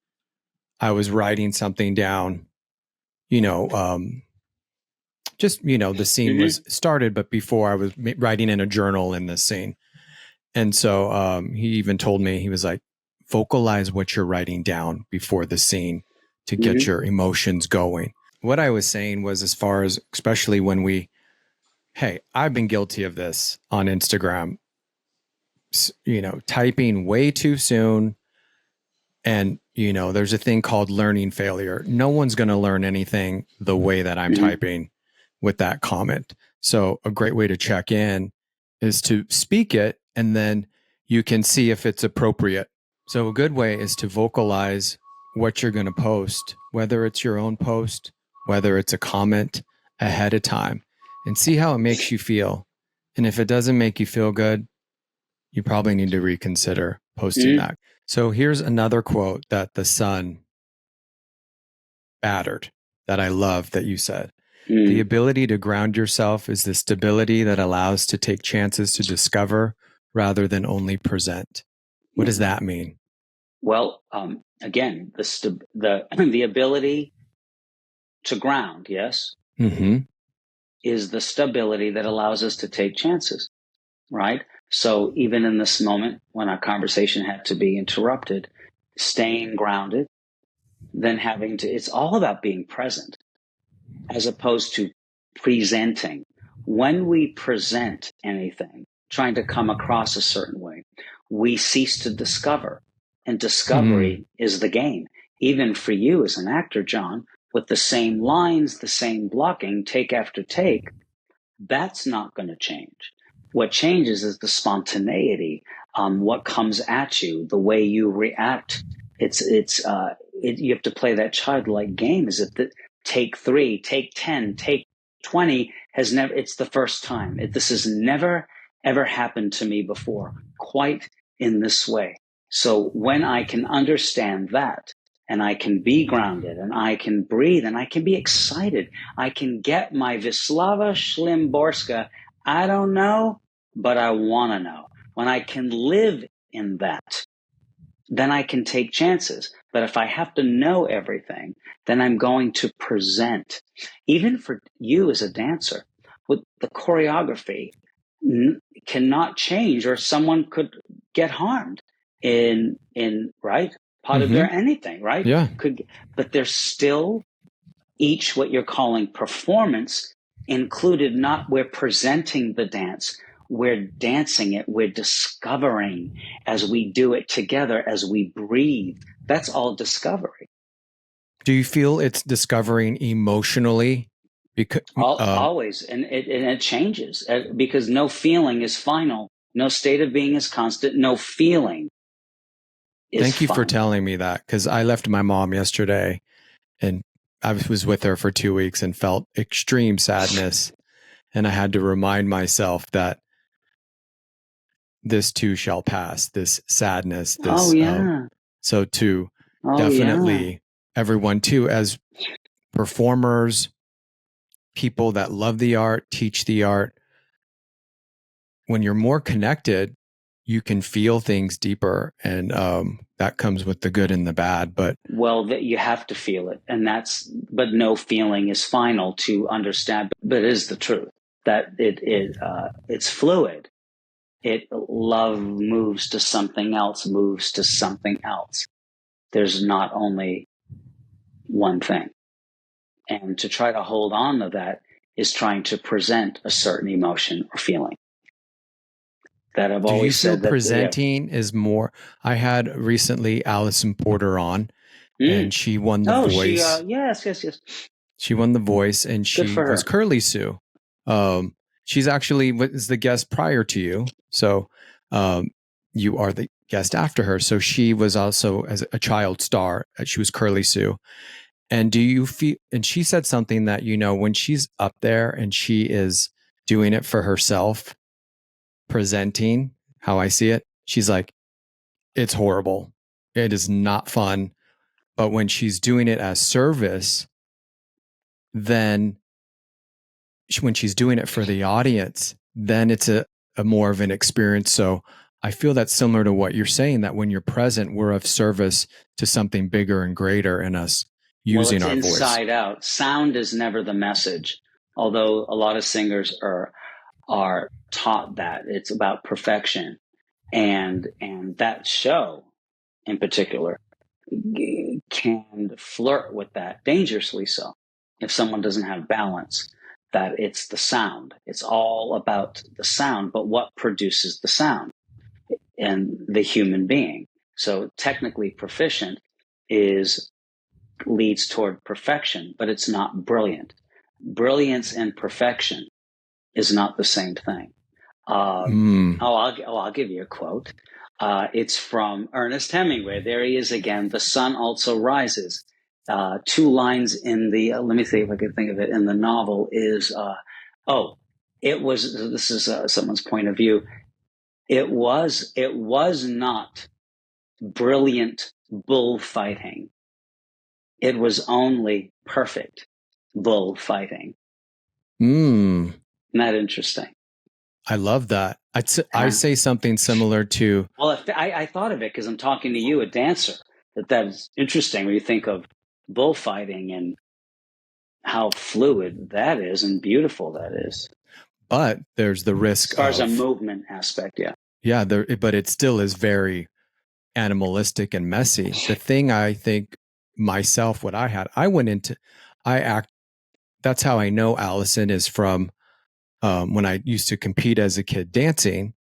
I was writing something down, the scene was started, but before I was writing in a journal in this scene. And so he even told me, he was like, vocalize what you're writing down before the scene to get your emotions going. What I was saying was, as far as, especially when I've been guilty of this on Instagram, typing way too soon. And, there's a thing called learning failure. No one's going to learn anything the way that I'm typing with that comment. So a great way to check in is to speak it, and then you can see if it's appropriate. So a good way is to vocalize what you're going to post, whether it's your own post, whether it's a comment, ahead of time, and see how it makes you feel. And if it doesn't make you feel good, you probably need to reconsider posting that. So here's another quote that the sun battered that I love that you said. The ability to ground yourself is the stability that allows to take chances to discover rather than only present. What does that mean? Well, again, the ability to ground, yes, is the stability that allows us to take chances, right? So even in this moment when our conversation had to be interrupted, staying grounded, then it's all about being present as opposed to presenting. When we present anything, trying to come across a certain way, we cease to discover. And discovery is the game. Even for you as an actor, John, with the same lines, the same blocking, take after take, that's not going to change. What changes is the spontaneity, what comes at you, the way you react. You have to play that childlike game. Is it that take 3, take 10, take 20 it's the first time. This has never, ever happened to me before, quite in this way. So when I can understand that, and I can be grounded, and I can breathe, and I can be excited, I can get my Wisława Szymborska, I don't know, but I want to know. When I can live in that, then I can take chances. But if I have to know everything, then I'm going to present. Even for you as a dancer, with the choreography cannot change, or someone could get harmed in right part of their anything, right? Yeah. But there's still each what you're calling performance included. Not we're presenting the dance, we're dancing it, we're discovering as we do it together, as we breathe. That's all discovery. Do you feel it's discovering emotionally? Because always, and it changes because no feeling is final, no state of being is constant, no feeling is Thank you final. for telling me that, because I left my mom yesterday and I was with her for 2 weeks and felt extreme sadness. And I had to remind myself that this too shall pass, this sadness, this, so to definitely everyone too, as performers, people that love the art, teach the art, when you're more connected, you can feel things deeper, and that comes with the good and the bad. But that you have to feel it, and but no feeling is final to understand. But it is the truth that it's fluid. Love moves to something else, moves to something else. There's not only one thing, and to try to hold on to that is trying to present a certain emotion or feeling. That I've always said that presenting is more. I had recently Alison Porter on, and she won the Voice. Yes. She won the Voice, and she was Curly Sue. She's actually was the guest prior to you, so you are the guest after her. So she was also as a child star. She was Curly Sue. And do you feel? And she said something that, when she's up there and she is doing it for herself, presenting how I see it, she's like, it's horrible. It is not fun. But when she's doing it as service, then when she's doing it for the audience, then it's a more of an experience. So I feel that's similar to what you're saying, that when you're present, we're of service to something bigger and greater in us using our voice. Inside out. Sound is never the message, although a lot of singers are taught that it's about perfection, and that show in particular can flirt with that, dangerously so, if someone doesn't have balance, that it's the sound. It's all about the sound, but what produces the sound? And the human being. So technically proficient leads toward perfection, but it's not brilliant. Brilliance and perfection is not the same thing. I'll give you a quote. It's from Ernest Hemingway. There he is again. The sun also rises. 2 lines in the, let me see if I can think of it, in the novel is, this is someone's point of view. It was not brilliant bullfighting. It was only perfect bullfighting. Isn't that interesting? I love that. I say something similar to... Well, I thought of it because I'm talking to you, a dancer, that is interesting when you think of bullfighting and how fluid that is and beautiful that is. But there's the risk as far as a movement aspect, yeah. Yeah, but it still is very animalistic and messy. The thing I think myself, what I went into, that's how I know Allison is from when I used to compete as a kid dancing.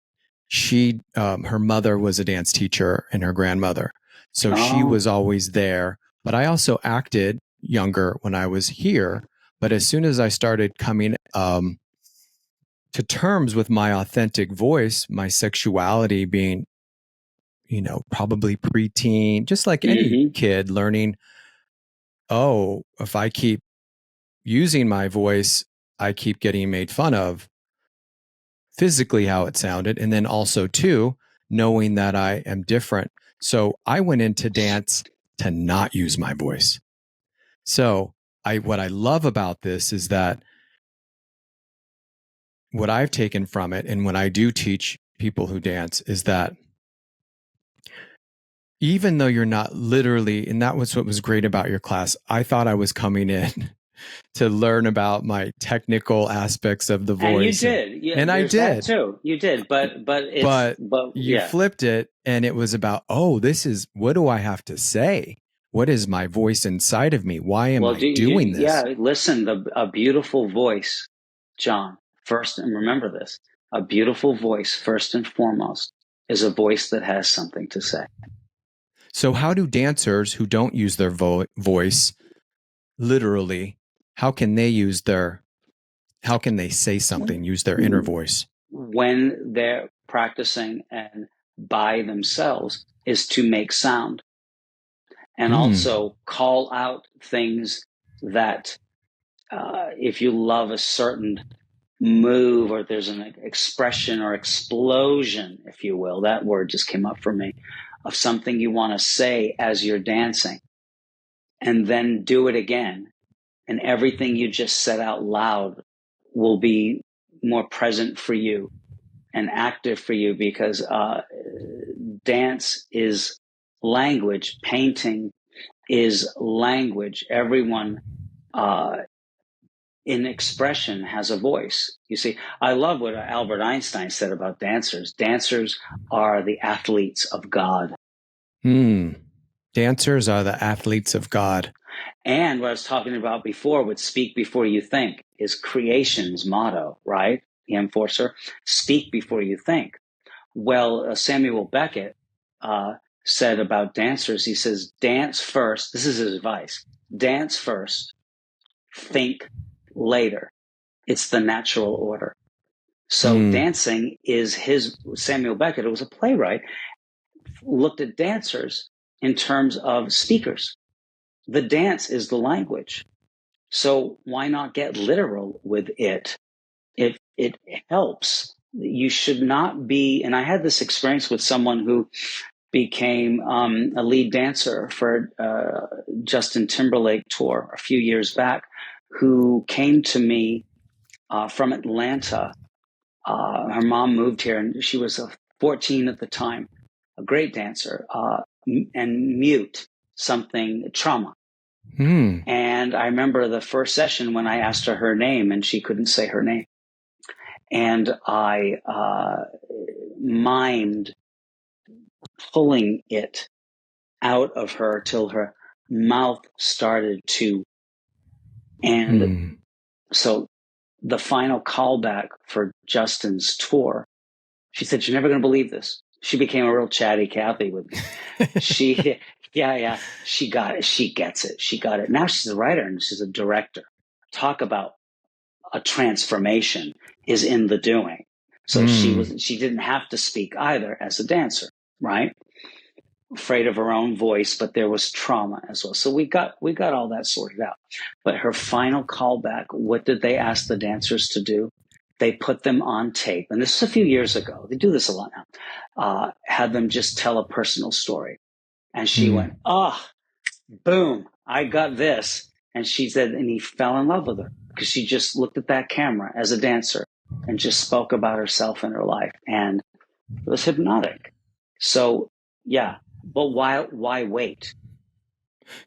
Her mother was a dance teacher and her grandmother. So she was always there. But I also acted younger when I was here. But as soon as I started coming to terms with my authentic voice, my sexuality being, probably preteen, just like any kid learning, if I keep using my voice, I keep getting made fun of physically how it sounded. And then also too, knowing that I am different. So I went into dance to not use my voice. So what I love about this is that what I've taken from it, and when I do teach people who dance, is that even though you're not literally, and that was what was great about your class, I thought I was coming in to learn about my technical aspects of the voice. And you did. Yeah, and I did. That too. You did. But you flipped it, and it was about, what do I have to say? What is my voice inside of me? Why am I doing this? Yeah, listen, a beautiful voice, John, first, and remember this, a beautiful voice, first and foremost, is a voice that has something to say. So how do dancers who don't use their voice literally, how can they say something, use their inner voice? When they're practicing and by themselves is to make sound and also call out things that if you love a certain move or there's an expression or explosion, if you will, that word just came up for me, of something you want to say as you're dancing, and then do it again. And everything you just said out loud will be more present for you and active for you, because dance is language. Painting is language. Everyone in expression has a voice. You see, I love what Albert Einstein said about dancers. Dancers are the athletes of God. Dancers are the athletes of God. And what I was talking about before with speak before you think is creation's motto, right? The enforcer, speak before you think. Well, Samuel Beckett said about dancers, he says, dance first. This is his advice. Dance first, think later. It's the natural order. So dancing is Samuel Beckett, who was a playwright, looked at dancers in terms of speakers. The dance is the language. So why not get literal with it? It helps. You should not be, and I had this experience with someone who became a lead dancer for Justin Timberlake tour a few years back, who came to me from Atlanta. Her mom moved here, and she was 14 at the time, a great dancer, and mute, trauma. And I remember the first session when I asked her name, and she couldn't say her name. And I mimed pulling it out of her till her mouth started to. And so the final callback for Justin's tour, she said, "You're never going to believe this." She became a real chatty Cathy with me. She got it. She gets it. She got it. Now she's a writer and she's a director. Talk about a transformation is in the doing. So she didn't have to speak either as a dancer, right? Afraid of her own voice, but there was trauma as well. So we got all that sorted out. But her final callback, what did they ask the dancers to do? They put them on tape. And this is a few years ago. They do this a lot now. Had them just tell a personal story. And she went, boom, I got this. And she said, and he fell in love with her because she just looked at that camera as a dancer and just spoke about herself and her life. And it was hypnotic. So, yeah. But why wait?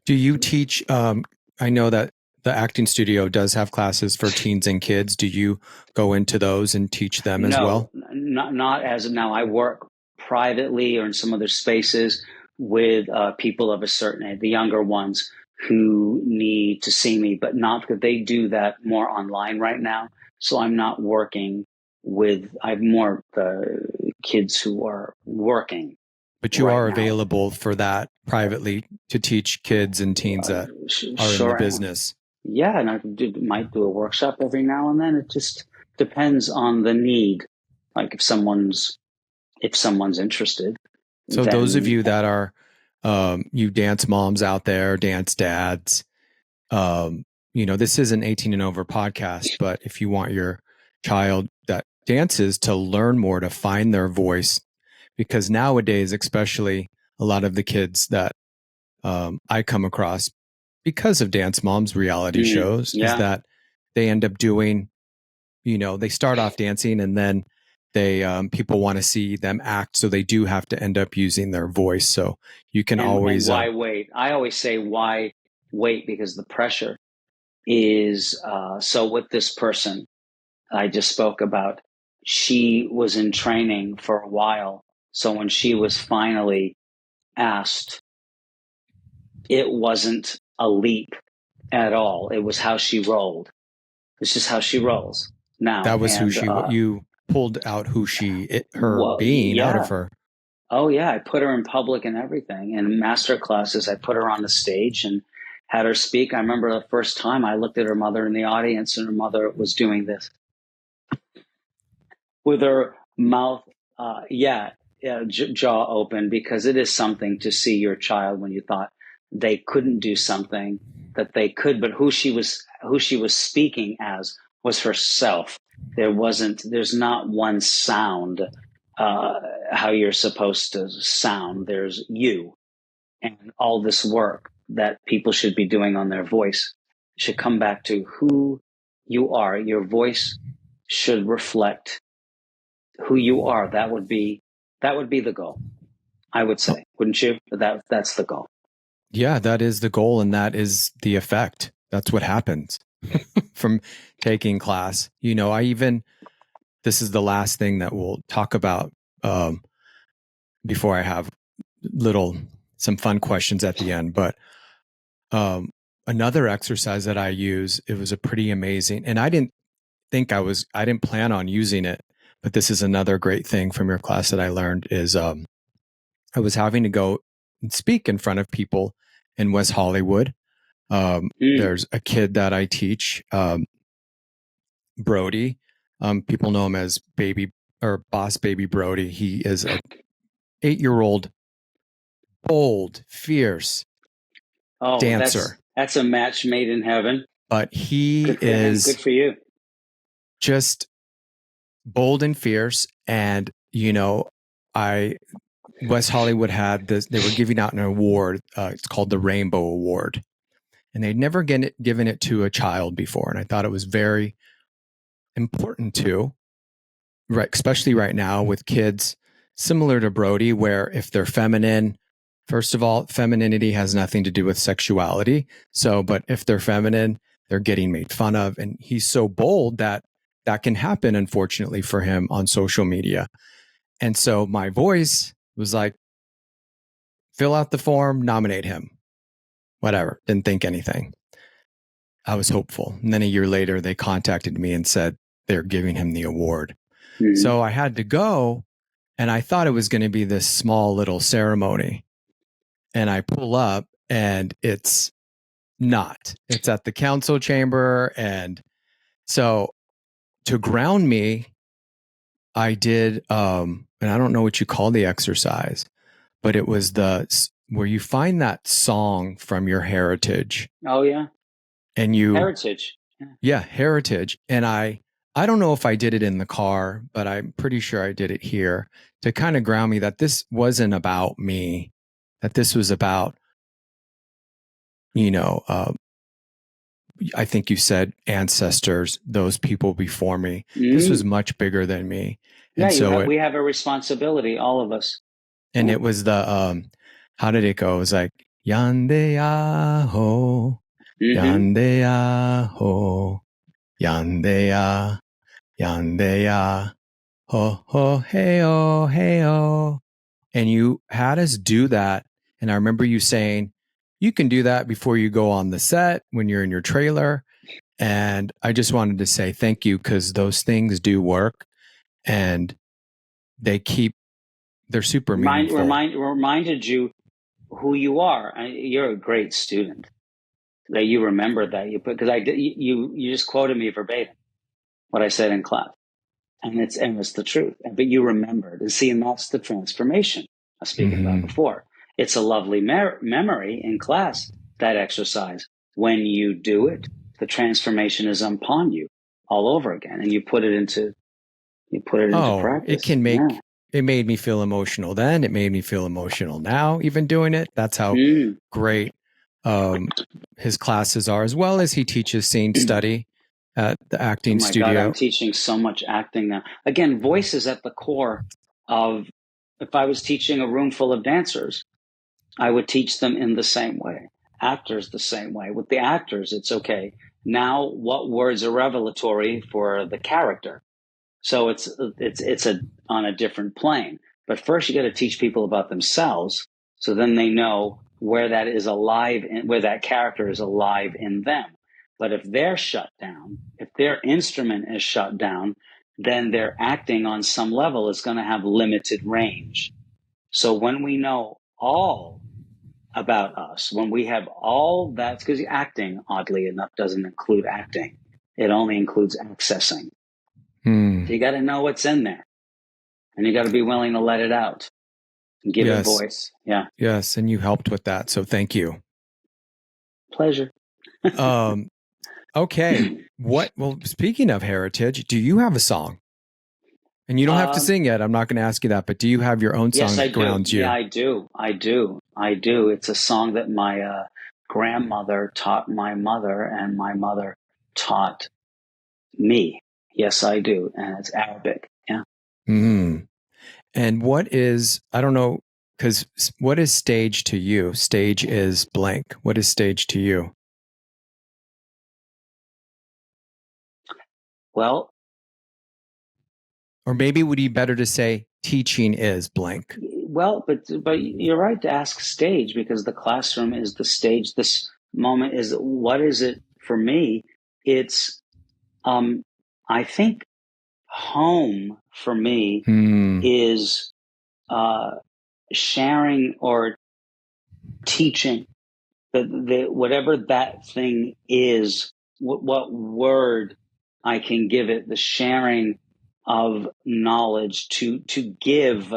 Do you teach, I know that the acting studio does have classes for teens and kids. Do you go into those and teach them as well? Not as of now. I work privately or in some other spaces with people of a certain age, the younger ones who need to see me, but not because they do that more online right now. So I'm not working I have more the kids who are working. But you are available for that privately to teach kids and teens that are in the business. Yeah, and I might do a workshop every now and then. It just depends on the need. Like if someone's interested. So those of you that are you dance moms out there, dance dads, this is an 18 and over podcast, but if you want your child that dances to learn more, to find their voice, because nowadays, especially a lot of the kids that I come across because of Dance Moms reality shows, is that they end up doing they start off dancing and then they people want to see them act, so they do have to end up using their voice. So you can always why wait? I always say why wait, because the pressure is so with this person I just spoke about, she was in training for a while. So when she was finally asked, it wasn't a leap at all. It was how she rolled. It's just how she rolls now. That was who you pulled out being out of her. Oh yeah. I put her in public and everything. In master classes, I put her on the stage and had her speak. I remember the first time I looked at her mother in the audience, and her mother was doing this with her mouth, jaw open, because it is something to see your child when you thought they couldn't do something that they could, but who she was speaking as was herself. There's not one sound, how you're supposed to sound. There's you, and all this work that people should be doing on their voice should come back to who you are. Your voice should reflect who you are. That would be the goal, I would say, wouldn't you? That's the goal. Yeah, that is the goal, and that is the effect. That's what happens from taking class. This is the last thing that we'll talk about before I have some fun questions at the end. But another exercise that I use, it was a pretty amazing, and I didn't plan on using it, but this is another great thing from your class that I learned is I was having to go and speak in front of people in West Hollywood. There's a kid that I teach, Brody. People know him as Boss Baby Brody. He is a 8-year-old, bold, fierce dancer. That's a match made in heaven. But he is good for you. Just bold and fierce. And, West Hollywood had this, they were giving out an award. It's called the Rainbow Award. And they'd never given it to a child before. And I thought it was very important to, right, especially right now with kids similar to Brody, where if they're feminine, first of all, femininity has nothing to do with sexuality. So, but if they're feminine, they're getting made fun of. And he's so bold that can happen, unfortunately, for him on social media. And so my voice was like, fill out the form, nominate him, whatever. Didn't think anything. I was hopeful. And then a year later, they contacted me and said they're giving him the award. Mm-hmm. So I had to go, and I thought it was going to be this small little ceremony. And I pull up, and it's not. It's at the council chamber. And so to ground me, I did, and I don't know what you call the exercise, but it was where you find that song from your heritage. Oh yeah. And heritage. Yeah, heritage. And I don't know if I did it in the car, but I'm pretty sure I did it here to kind of ground me that this wasn't about me, that this was about, I think you said ancestors, those people before me. Mm. This was much bigger than me. Yeah, and we have a responsibility, all of us. And it was the, how did it go? It was like, Yande Aho, Yande Aho, Yande Yande ho ho hey oh. And you had us do that. And I remember you saying, you can do that before you go on the set when you're in your trailer. And I just wanted to say thank you, because those things do work, and they're super meaningful. Reminded you who you are. You're a great student. That you remember that because you just quoted me verbatim what I said in class, and it's the truth. But you remembered, and that's the transformation I was speaking about before. It's a lovely memory in class, that exercise. When you do it, the transformation is upon you all over again, and you put it into practice. It made me feel emotional then. It made me feel emotional now, even doing it. That's how great his classes are, as well as he teaches scene study. at the acting Oh my studio? God, I'm teaching so much acting now. Again, voice is at the core of, if I was teaching a room full of dancers, I would teach them in the same way. Actors the same way. With the actors, it's okay. Now, what words are revelatory for the character? So it's on a different plane. But first, you got to teach people about themselves, so then they know where that is alive, where that character is alive in them. But if they're shut down, if their instrument is shut down, then their acting on some level is going to have limited range. So when we know all about us, when we have all that, because acting, oddly enough, doesn't include acting. It only includes accessing. So you got to know what's in there, and you got to be willing to let it out and give it voice. Yeah. Yes. And you helped with that. So thank you. Pleasure. Okay. Well, speaking of heritage, do you have a song? And you don't have to sing yet. I'm not going to ask you that, but do you have your own song that grounds you? Yeah, I do. It's a song that my grandmother taught my mother, and my mother taught me. Yes, I do. And it's Arabic. Yeah. Mm. And what is, I don't know, because what is stage to you? Stage is blank. What is stage to you? Well, or maybe would be better to say teaching is blank. Well, but you're right to ask stage, because the classroom is the stage. This moment is, what is it for me? It's, I think home for me is sharing or teaching the whatever that thing is, what word I can give it, the sharing of knowledge to give,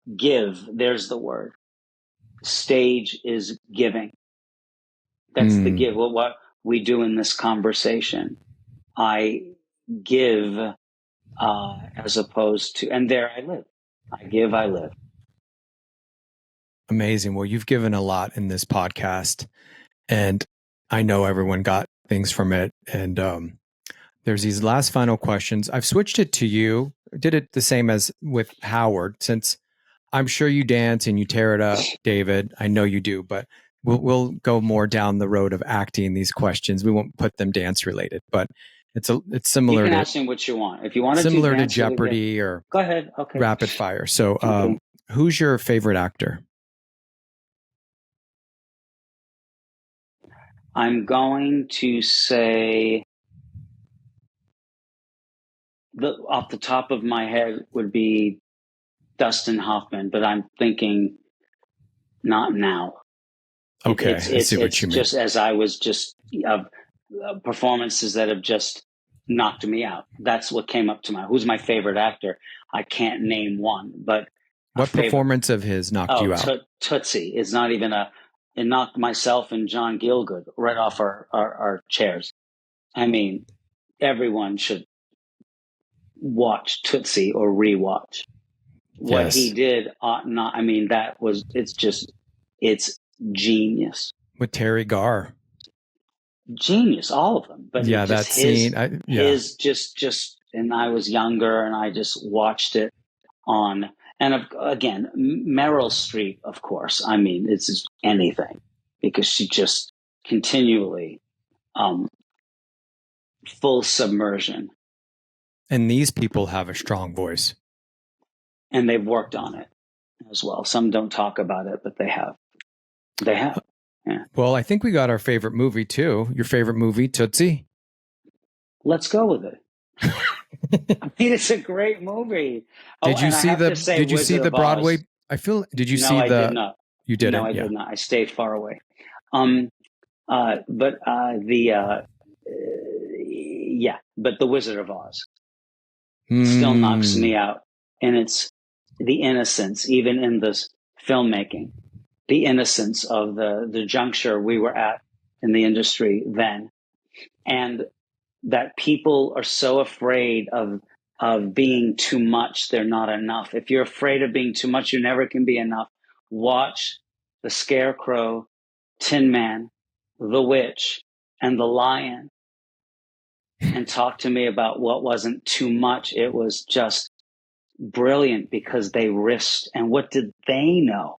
there's the word. Stage is giving. That's the give. What we do in this conversation. I give as opposed to, and there I live. I give, I live. Amazing. Well, you've given a lot in this podcast, and I know everyone got things from it. And there's these last final questions. I've switched it to you. Did it the same as with Howard, since I'm sure you dance and you tear it up, David. I know you do, but we'll go more down the road of acting these questions. We won't put them dance related, but it's similar. You can ask me what you want. If you want similar to Jeopardy or go ahead. Okay. Rapid fire. So, who's your favorite actor? I'm going to say, off the top of my head would be Dustin Hoffman, but I'm thinking not now. Okay, I see what you mean. Just as I was just performances that have just knocked me out. That's what came up to mind. Who's my favorite actor? I can't name one, but what performance of his knocked you out? Tootsie is not even it knocked myself and John Gielgud right off our chairs. I mean, everyone should watch Tootsie or rewatch. What he did it's genius. With Terry Garr. Genius, all of them. But yeah, that scene. His just, and I was younger and I just watched it on, and again, Meryl Streep, of course. I mean, it's just anything, because she just continually, full submersion. And these people have a strong voice. And they've worked on it as well. Some don't talk about it, but they have. They have. Yeah. Well, I think we got our favorite movie too. Your favorite movie, Tootsie? Let's go with it. I mean, it's a great movie. Did you see the Broadway? Did you see the? No, I did not. You didn't? No, I did not. I stayed far away. But The Wizard of Oz still knocks me out. And it's the innocence, even in this filmmaking, the innocence of the juncture we were at in the industry then. And that people are so afraid of being too much, they're not enough. If you're afraid of being too much, you never can be enough. Watch The Scarecrow, Tin Man, The Witch, and The Lion. and talk to me about what wasn't too much. It was just brilliant because they risked. And what did they know?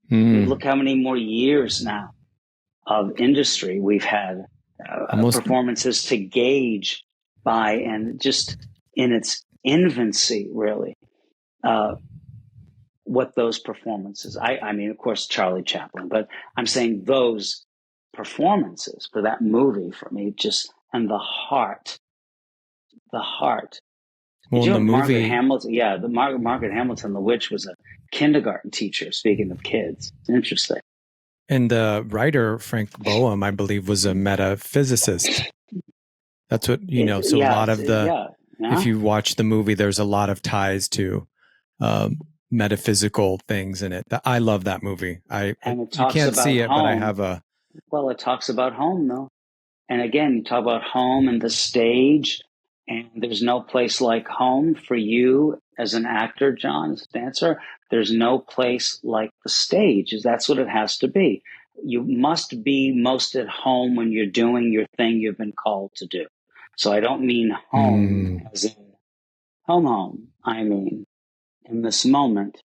Look how many more years now of industry we've had, performances to gauge by, and just in its infancy, really, what those performances, I mean, of course, Charlie Chaplin, but I'm saying those performances for that movie, for me, just, and the heart. Well, Did you the know movie, Margaret Hamilton? Yeah, the Margaret Hamilton, the witch, was a kindergarten teacher. Speaking of kids, interesting. and the writer Frank Boehm, I believe, was a metaphysicist. That's what So a lot of the, if you watch the movie, there's a lot of ties to metaphysical things in it. I love that movie. You can't see it, home. But I have a. Well, it talks about home, though. And again, you talk about home and the stage, and there's no place like home for you as an actor, John, as a dancer. There's no place like the stage. That's what it has to be. You must be most at home when you're doing your thing you've been called to do. So I don't mean home as in home. I mean, in this moment,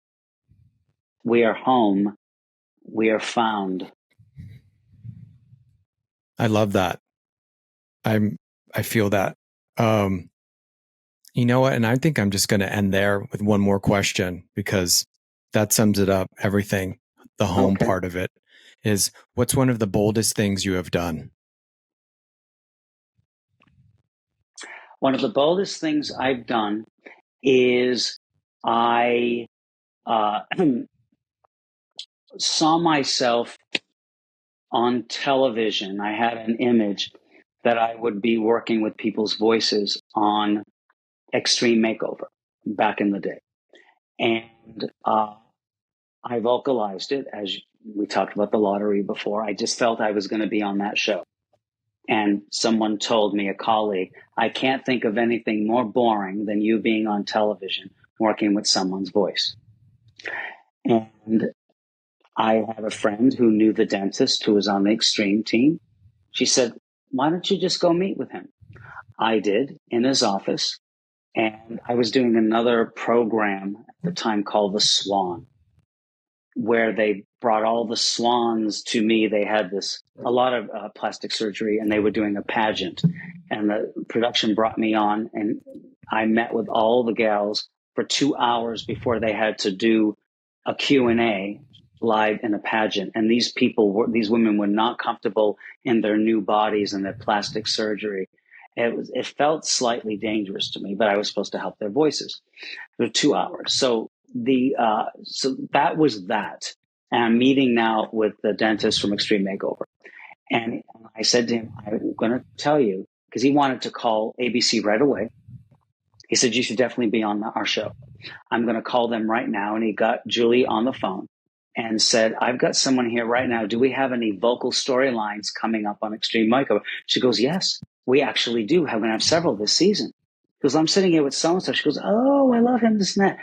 we are home. We are found. I love that. I feel that. You know what? And I think I'm just going to end there with one more question, because that sums it up. Everything, the home part of it, is, what's one of the boldest things you have done? One of the boldest things I've done is I saw myself on television. I had an image that I would be working with people's voices on Extreme Makeover back in the day. And I vocalized it, as we talked about the lottery before. I just felt I was going to be on that show. And someone told me, a colleague, I can't think of anything more boring than you being on television working with someone's voice. And I had a friend who knew the dentist who was on the Extreme team. She said, why don't you just go meet with him? I did, in his office. And I was doing another program at the time called The Swan, where they brought all the swans to me. They had a lot of plastic surgery, and they were doing a pageant. And the production brought me on, and I met with all the gals for 2 hours before they had to do a Q&A live in a pageant. And these women were not comfortable in their new bodies and their plastic surgery. It felt slightly dangerous to me, but I was supposed to help their voices for 2 hours. So that was that. And I'm meeting now with the dentist from Extreme Makeover. And I said to him, I'm going to tell you, because he wanted to call ABC right away. He said, you should definitely be on our show. I'm going to call them right now. And he got Julie on the phone and said, I've got someone here right now. Do we have any vocal storylines coming up on Extreme Makeover? She goes, yes, we actually do. We're going to have several this season. Because I'm sitting here with so-and-so. She goes, oh, I love him, this and that.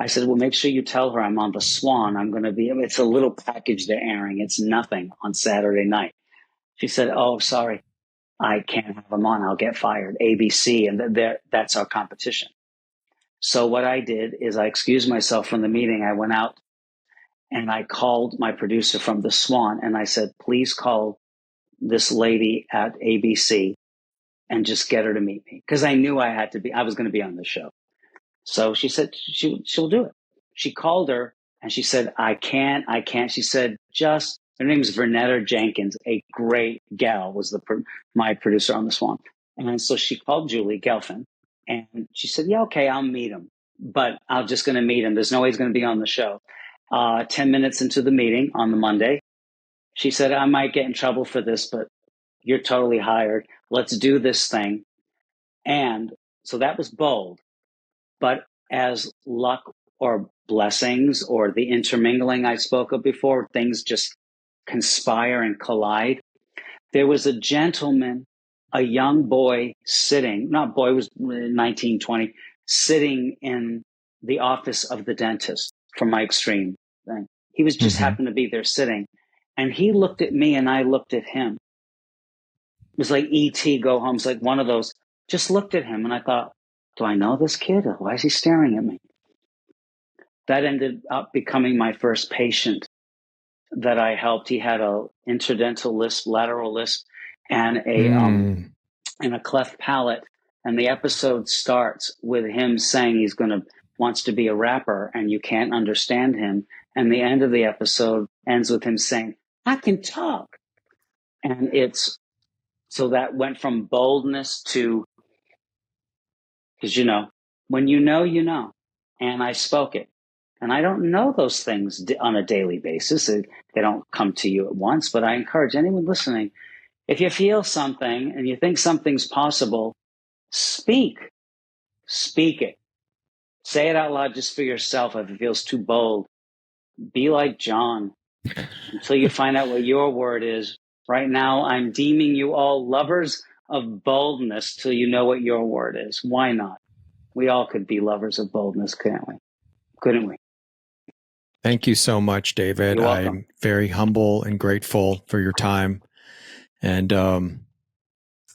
I said, well, make sure you tell her I'm on the Swan. It's a little package they're airing. It's nothing on Saturday night. She said, oh, sorry, I can't have them on. I'll get fired. ABC, and that's our competition. So what I did is I excused myself from the meeting. I went out and I called my producer from the Swan, and I said, please call this lady at ABC and just get her to meet me. Because I knew I was going to be on the show. So she said she'll do it. She called her and she said, I can't. She said, her name's Vernetta Jenkins, a great gal, was my producer on the Swan. And so she called Julie Gelfin and she said, yeah, okay, I'll meet him, but I'm just going to meet him. There's no way he's going to be on the show. 10 minutes into the meeting on the Monday, she said, I might get in trouble for this, but you're totally hired. Let's do this thing. And so that was bold. But as luck or blessings or the intermingling I spoke of before, things just conspire and collide. There was a gentleman, a young boy was 19, 20, sitting in the office of the dentist from my Extreme thing. He was just happened to be there sitting. And he looked at me and I looked at him. was like E.T. Go Home. It's like one of those. Just looked at him and I thought, do I know this kid? Why is he staring at me? That ended up becoming my first patient that I helped. He had a interdental lisp, lateral lisp, and a cleft palate. And the episode starts with him saying wants to be a rapper, and you can't understand him. And the end of the episode ends with him saying, I can talk. And so that went from boldness to, because when you know, and I spoke it. And I don't know those things on a daily basis. They don't come to you at once, but I encourage anyone listening, if you feel something and you think something's possible, speak it. Say it out loud just for yourself. If it feels too bold, be like John until you find out what your word is. Right now, I'm deeming you all lovers of boldness till you know what your word is. Why not? We all could be lovers of boldness, couldn't we? Thank you so much, David. I'm very humble and grateful for your time. And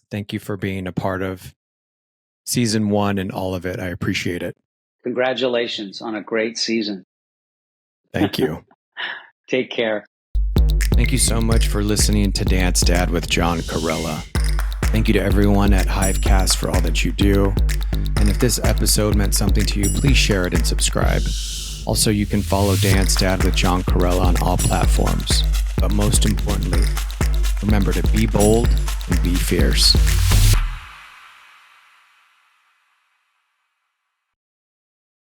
thank you for being a part of season 1 and all of it. I appreciate it. Congratulations on a great season. Thank you. Take care. Thank you so much for listening to Dance Dad with John Corella. Thank you to everyone at Hivecast for all that you do. And if this episode meant something to you, please share it and subscribe. Also, you can follow Dance Dad with John Corella on all platforms. But most importantly, remember to be bold and be fierce.